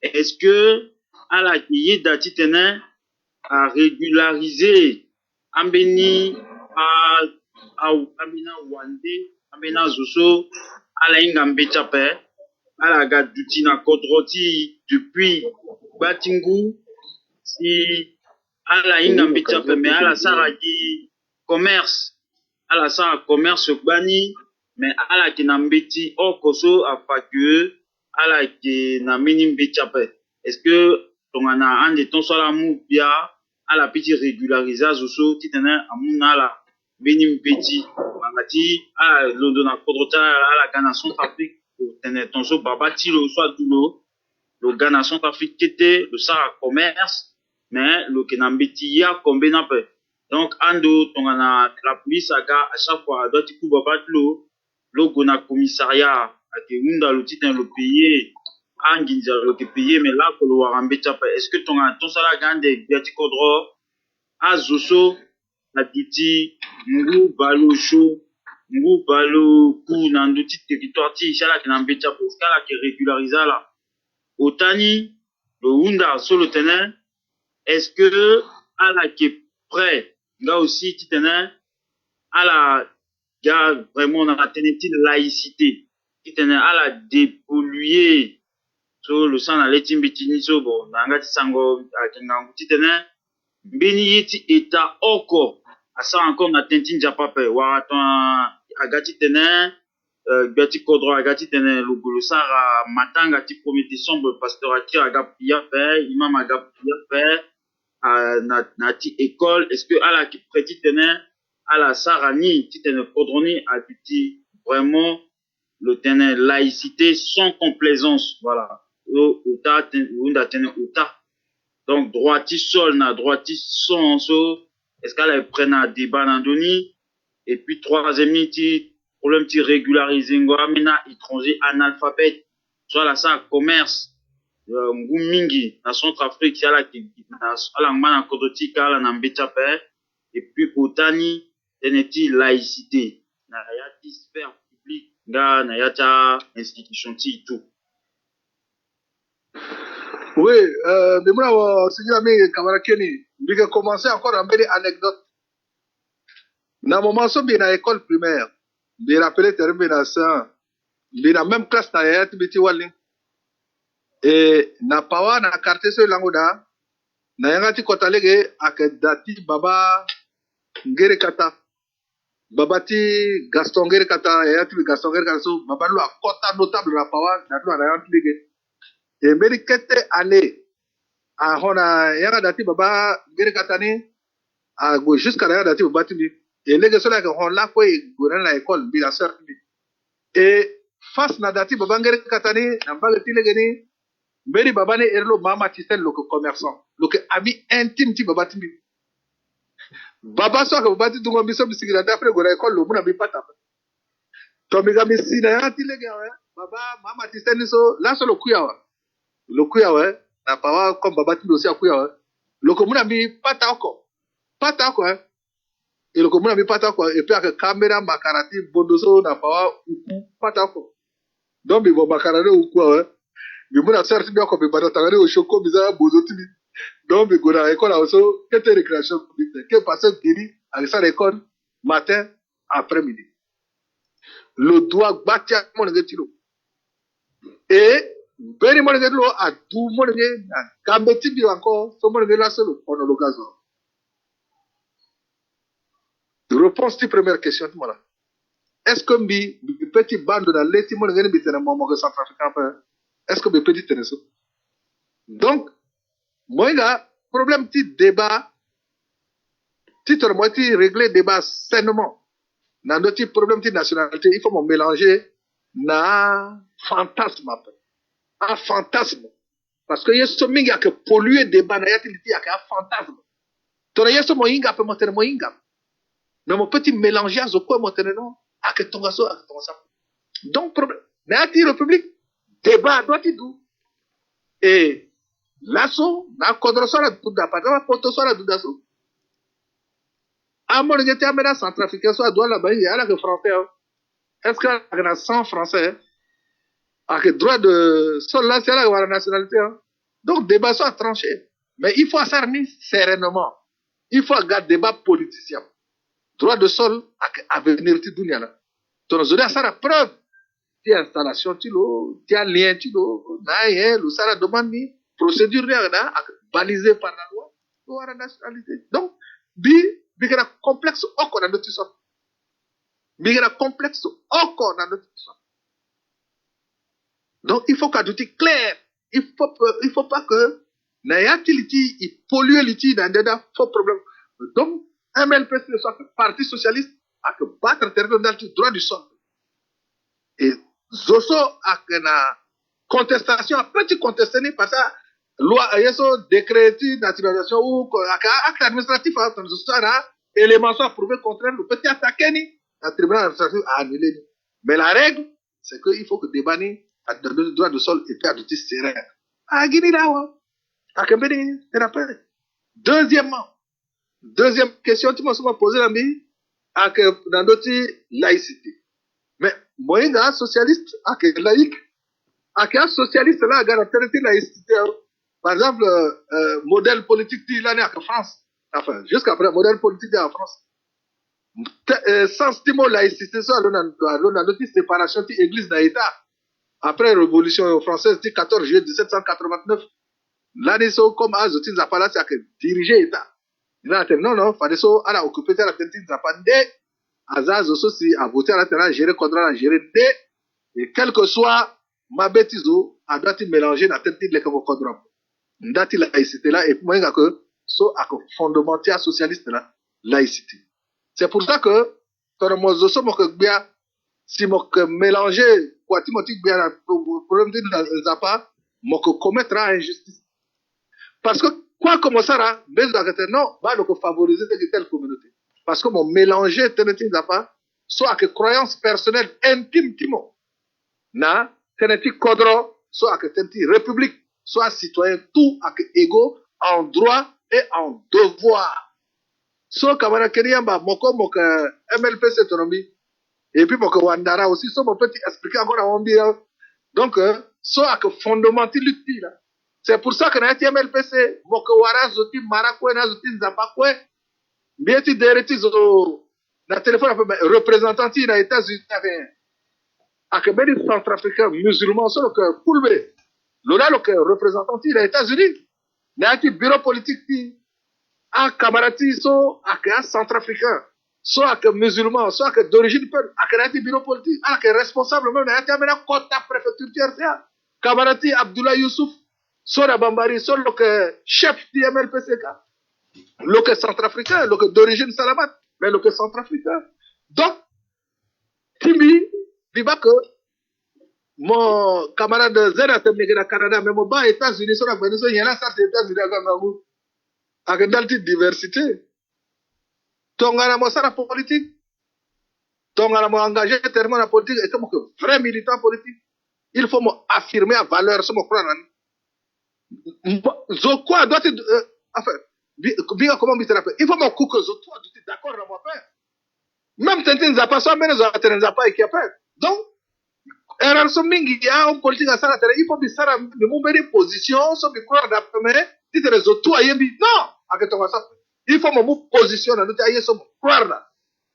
est-ce que ala qui da titene a régularisé ambeni a amina wande amena zoso ala inga mbechape ala ga dutina kodroti depuis Batingu si ala inga mbichape mais ala sara ki commerce ala sara commerce bani mais ala ki na mbeti okoso afake ala ki na mini mbichape est-ce que tongana ande ton sala mu bia ala piti régulariser zoso titena amuna ala Benim Petit, Bangati, à Londona Kodrota, à la Ghana Centrafrique, Tonso Babati, le soit Dulo, le Ghana Centrafrique qui était le Sahara Commerce, mais le Kenambeti ya combien peu. Donc, Ando, Tongana, la police, à chaque fois, doit y couper le Gona commissariat, à Keunda, le titre, le pays, Anginja, le pays, mais là, que le Warambeta, est-ce que ton salaire gagne des Biatikodro, à Zoso, la Titi, Ngu Balo Show, Ngu Balo Kou, dans le petit territoire, Chala qui n'embête pas, parce qu'elle qui régularise là. Otani, le Hunda, sur le terrain, est-ce que, à la qui est prêt, là aussi, tu tenais, à la, gars, vraiment, on a tenu une laïcité, tu tenais, à la dépolluer, sur le sang, à l'étimbitini, sur bon, dans la sango, à Kengangu, tu tenais, mbeni yeti eta oko asa encore na tentin japape wa agati tene gati kodro agati tene lugulu sara matanga ti promete sombre pasteur aki agapia pe imam agapia pe na ti école est-ce que ala ki preti tene ala sara ni ti tene kodroni abiti vraiment le tene laïcité sans complaisance voilà ota unda tene ota. Donc, droiti sol, na droiti son, est-ce qu'elle prenne un débat dans Doni? Et puis, troisième, problème, régulariser, ngomina, étranger, analphabète, soit la ça, commerce, ngumingi, na Centrafrique, y'a la qui, na ngmana kodoti, kala, na mbetape, et puis, otani, teneti, laïcité, na yati sphère publique, na yata institution, ti, tout. Oui, mais moi, c'est jamais Kamarakeni. Je vais commencer encore à une anecdote. Dans mon moment, je suis à l'école primaire. Je rappelle terme na ça. Je suis dans la même classe na yat biti wali. Et na pawa na quartier so langoda. Na yangati kotalege akedati baba ngere kata. Baba ti Gaston ngere kata yat bi Gaston ngere kata so baba lu akota notable na pawa na lu na yat lege. Et médicate année à hona yanga dati baba ngere katani à go jusqu'à la dati baba timi et les gars là que on l'a fait go dans l'école bi la sœur timi et face na dati baba ngere katani na ba ti les gani mberi baba ne erlo mama tisel lo ko commerçant lo que ami intime ti baba timi baba so que baba ti tungo biso bisigira d'après go na école lo muna bi pata to mi ga mi sina ya ti les gars baba mama tisel ni so la so lo kuyawa le kuya na pawa comme baba ti aussi akuya le komuna mi pata ko et le komuna mi pata ko et puis avec caméra makarati bondoso na pawa uku pata ko donc bi bo makarade uku bi muna certi bien ko bi bada tangare o shoko biza bozo ti bi donc bi gona école also que récréation que passer giri à ça l'école matin après-midi le doigt batia mon ngetilo et Beri mo ngeen lo a du mo ngeen na kambe ti bi encore so mo ngeen la solo on l'occasion. Réponse ti première question ti mala. Est-ce que bi petit bande dans les ti mo ngeen bi tene mo mo centrafricain pa est-ce que bi petit tene so. Donc moi nga problème ti débat ti to mo ti régler débat sainement. Na notre problème ti nationalité il faut me mélanger na fantasme après. Un fantasme. Parce que yeso mingi ake polluer débat na yati liti ake un fantasme. Tona yeso moinga pe motene moinga. Mais mon petit mélanger à quoi motene non ake tonga so ake tonga sa. Donc problème. Na yati république débat doit y do. Et lasso na kodro so la duda patama poto so la duda so. Amon ngete amena centrafricain so doit la ba ya la que français. Est-ce que la 100 français avec droit de sol là, c'est la nationalité. Hein. Donc, débat soit tranché. Mais il faut s'armer sereinement. Il faut garder débat politicien. Droit de sol à venir de Dunia. Donc, on a la preuve. Tu as installation, tu as lien, tu as le ça demande procédure balisée par la loi pour la nationalité. Donc, il y a un complexe encore dans notre histoire. Il y a un complexe encore dans notre histoire. Donc, il faut qu'à tout est clair. Il faut pas que, il pollue l'outil dans des faux problèmes. Donc, MLPC soit parti socialiste a que battre le territoire dans le droit du sol. Et Zoso a une contestation, a petit contesté par ça, loi, yeso décret de naturalisation ou acte administratif, éléments sont prouvés contraire, le petit attaqué ni, le tribunal administratif a annulé. Mais la règle, c'est qu'il faut que Debani a donné le droit de sol et puis adopter serein. À Guinée là, à Kembeni, c'est deuxièmement, deuxième question, tu m'as souvent posé la vie, à que dans notre laïcité. Mais moi, un socialiste, à que laïque, à qu'un socialiste là, à garantir laïcité. Par exemple, modèle politique de l'année en France, enfin, jusqu'après, modèle politique en France. Sans stimule laïcité, ça, on a notre séparation de l'église d'État. Après la Révolution française, du 14 juillet 1789, l'année, comme Azotin Zapala, c'est à diriger l'État. Non, non, fallait ça, elle a occupé la tête de Zapande, Azaz aussi a voté à la terre, gérer contre la gérer et quel que soit ma bêtise, a doit mélanger la tête de l'école ndati laïcité là et moi que so a fondamental socialiste là laïcité. C'est pour ça que ton mozo so mo que bien si mo que mélanger quoi tu mo bien problème de zapa mo que commettre injustice. Parce que quoi comme ça là, mais non, va le favoriser de telle communauté. Parce que mon mélanger teneti zapa soit que croyance personnelle intime timo na teneti kodro soit que teneti république soit citoyen, tout égaux en droit et en devoir. So, kamara Kenyamba, moko MLPC autonomie, et puis moko Wandara aussi, so, mon petit expliquer encore à Wambia. Donc, so, à que fondamental l'utile. C'est pour ça que na MLPC, moko Wara, Zoti, Marakwe, na Zoti, Zapakwe, bien tu dereti zo, na téléphone, représentant, na États-Unis, à que ben centrafricain, musulman, so, que Koulbe, Lola, le représentant des États-Unis, n'a été bureau politique, un camarade, soit un centrafricain, soit un musulman, soit un d'origine peuple, n'a été bureau politique, un responsable même, n'a été amené à côté préfecture tertiaire, camarade Abdullah Youssouf, soit la Bambari, soit le chef du MLPCK, le centrafricain, le d'origine salamat, mais le centrafricain. Donc, Timi, il va que mon camarade Zera Temneke na Canada, mais mon bas États-Unis, sur la Venezuela, il y en a ça, États-Unis, avec une diversité. Tongana mo la politique, tongana mo engagé tellement la politique, et comme vrai militant politique, il faut affirmer la valeur, sur mon croire. Zokwa doit être, enfin, bien comment me rappeler, il faut mon coup que Zokwa doit être d'accord dans mon père. Même Tintin Zapa, soit même Zapa, Zapa et qui a fait. Donc, erreur so mingi ya on politique à ça il faut bien ça de mon belle position so bi croire d'après tu te réseau toi yembi non avec ton ça il faut mon position dans notre aïe so croire là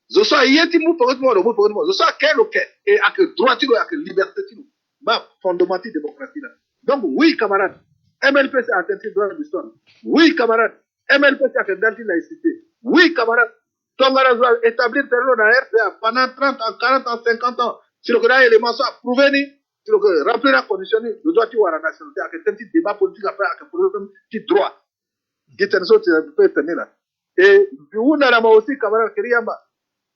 je sois yeti mu pour moi le mu pour moi je sois quel ok et avec droit tu avec liberté tu ma fondamental démocratie là donc oui camarade MLPC a tenté droit du sol oui camarade MLPC a tenté laïcité oui camarade Tongara doit établir terreau dans RPA pendant 30 ans 40 ans 50 ans si le gars élément soit prouvé ni si le remplir la condition ni le droit tu vois la nationalité avec un petit débat politique après avec un problème petit droit qui t'en sort tu peux tenir là et vous n'avez pas aussi camarade Kiriamba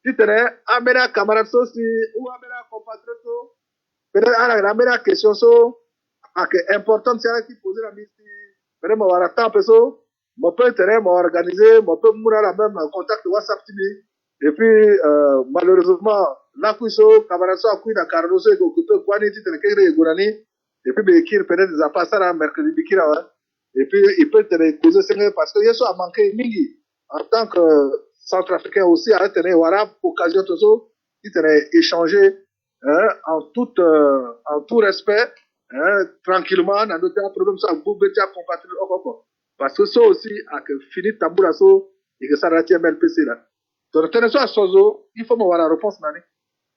si tu es amena camarade soci ou amena compatriote peut-être amena question so avec importante c'est là qui poser la mise peut-être moi avoir temps peso mon peut être moi organiser mon peut mourir la même contact WhatsApp et puis malheureusement la kuiso kamaraso akui na cardoso e kokuto kwani ti tene kere gurani et puis be kir peut-être za passer à mercredi bikira wa et puis il peut te causer c'est parce que yeso a manqué mingi en tant que centrafricain aussi à tenir voilà occasion tout ti tene échanger en tout respect tranquillement dans notre problème ça vous betia compatriote okoko parce que ça aussi a que fini tamboura so et que ça ratie MLPC là donc tenez ça sozo il faut avoir la réponse nani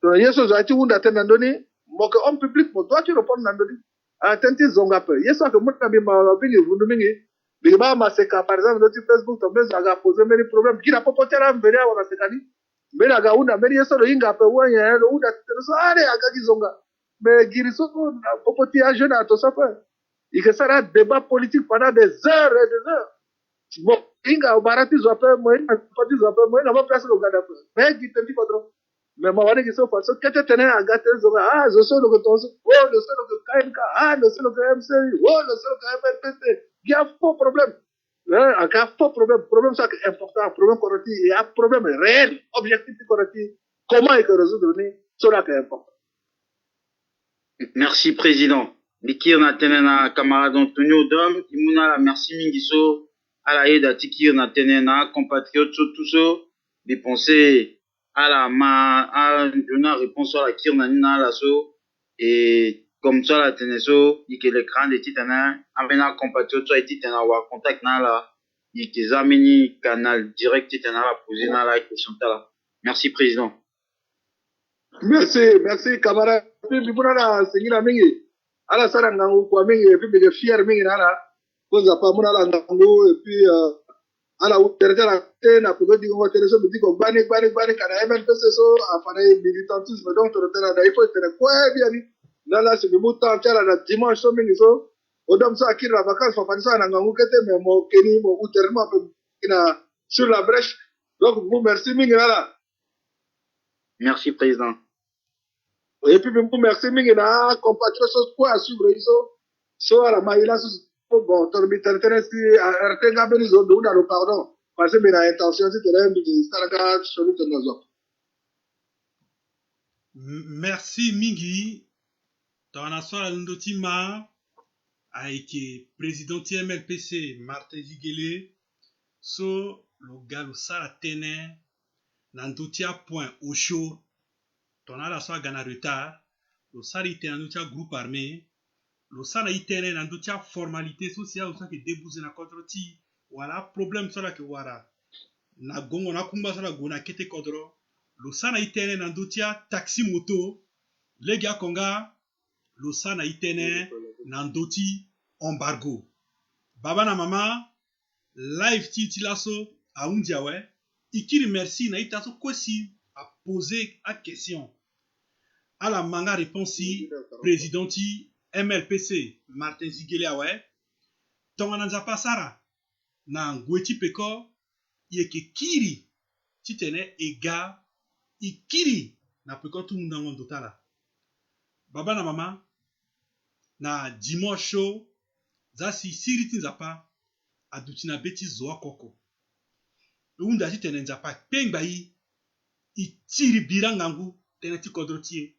donc yeso za ti wunda ten nandoni mo que homme public mo doit tu répondre nandoni a tenti zonga pe yeso que mutna bi ma bingi vundu mingi bi ba ma seka par exemple notre Facebook to bezo aga poser many problème qui n'a pas porté la mbele wa sekani mbele aga wunda mbele yeso lo inga pe wonya lo wunda ten so ale aga ki zonga mais giriso na popoti a jeune à tout ça fait il que ça débat politique pendant des heures et des heures Bon, inga barati zope moi na pati zope moi na ma place lo gada pe. Mais qui te dit patron. Mais ma wale qui so fa so kete tene agate zo zo so lo tonso. Oh lo so lo KMK, lo so lo MCI, lo so lo MPT. Il y a faux problème. Un faux problème, problème ça qui est important, problème correctif, il y a un problème réel, objectif correctif. Comment est-ce que résoudre cela qui est important. Merci, président. Mikir na tenena camarade Antonio Dom, imuna la merci mingiso, à la aide à Tikir na tenena, compatriotes tout ça, des pensées à la réponse à la kir na nina la so, et comme ça la teneso, il que l'écran de titana, amena compatriotes soit titana wa contact na la, il que zameni canal direct titana la poser na la question là. Merci, président. Merci, camarade. Puis, pour la singina mingi. Ala sara ngangu kwa mingi, et puis, bige fier mingi nara. Poza pa muna la ngangu, et puis, ala uterete la tena, pour dire qu'on va téléso, me dit qu'on bani, kana MNPC so, afane militantisme, donc, tu retena, il faut être quoi, bien dit. Là, c'est le mouton, tiens, la dimanche, so mingi so. Odom sa akira la vacance, fa fanisa na ngangu kete, mais mon keni, mon uterement, sur la brèche. Donc, vous, merci mingi nara. Merci, président. Et puis, merci, mingina, compatriotes, so, quoi, à suivre, so, à la maïla, bon, torbi, si, RTNG, benizo, de una, le pardon, parce que, mina, intention, si, t'es Staraga, Cholu, Tenazo. Merci, Mingi. Ton assoir, Ndotima, avec président TMLPC, Martin Ziguele, so, le gars, le sala tene, nandotia point au chaud, ton assoir, gana retard, le sala ite nandotia groupe armé, le sala ite nandotia formalité sociale, ou ça qui débouze na contre ti, voilà, problème, ça là que voilà. Na gongo na kumba sala gona kete kodro, le sala ite nandotia taxi moto, les gars konga, le sana itene nandoti embargo. Baba na mama, live titi lasso a undiawe, ikiri merci na itaso kosi a poser a question. À la manga réponse présidenti MLPC Martin Ziguele awe, tongananza pasara na ngweti peko yeke kiri titene ega ikiri na peko tu ndango ndotala. Baba na mama na dimanche show zasi siriti nzapa aduti na beti zoa koko unda ti tene nzapa pengba yi itiri bira ngangu tene ti kodro tie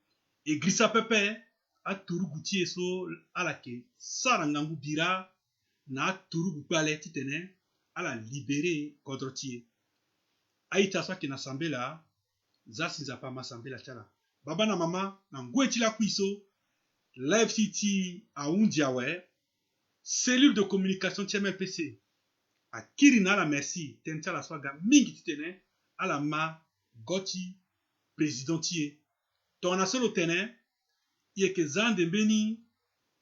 e grisa pepe aturugu tie so ala ke sara ngangu bira na aturugu pale ti tene ala libere kodro tie aita so ke na sambela zasi nzapa masambela chala baba na mama na ngweti la kuiso Live City à Undiawe, cellule de communication TMLPC. À Kirina la merci, tentia la swaga mingi titene, à la ma goti présidentier. Ton asolo tene, yé que zande beni,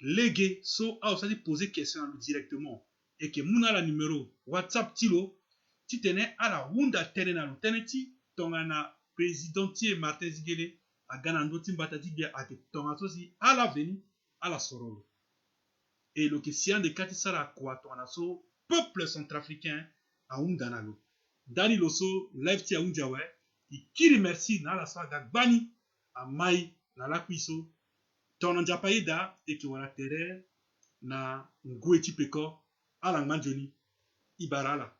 légué, so a aussi poser question directement. Et que mouna la numéro WhatsApp tilo, titene à la wunda tene na lo tene ti, ton ana présidentier Martin Ziguele, a ganando timbatati bia a ke tonga sosi à la veni à la sorolo et le question de kati sara kwa tonga so peuple centrafricain a danalo dani loso live ti a jawe ikiri merci na la swaga gbani a mai na la kuiso tonga japaida et ki wala tere na ngwe ti peko ala manjoni ibarala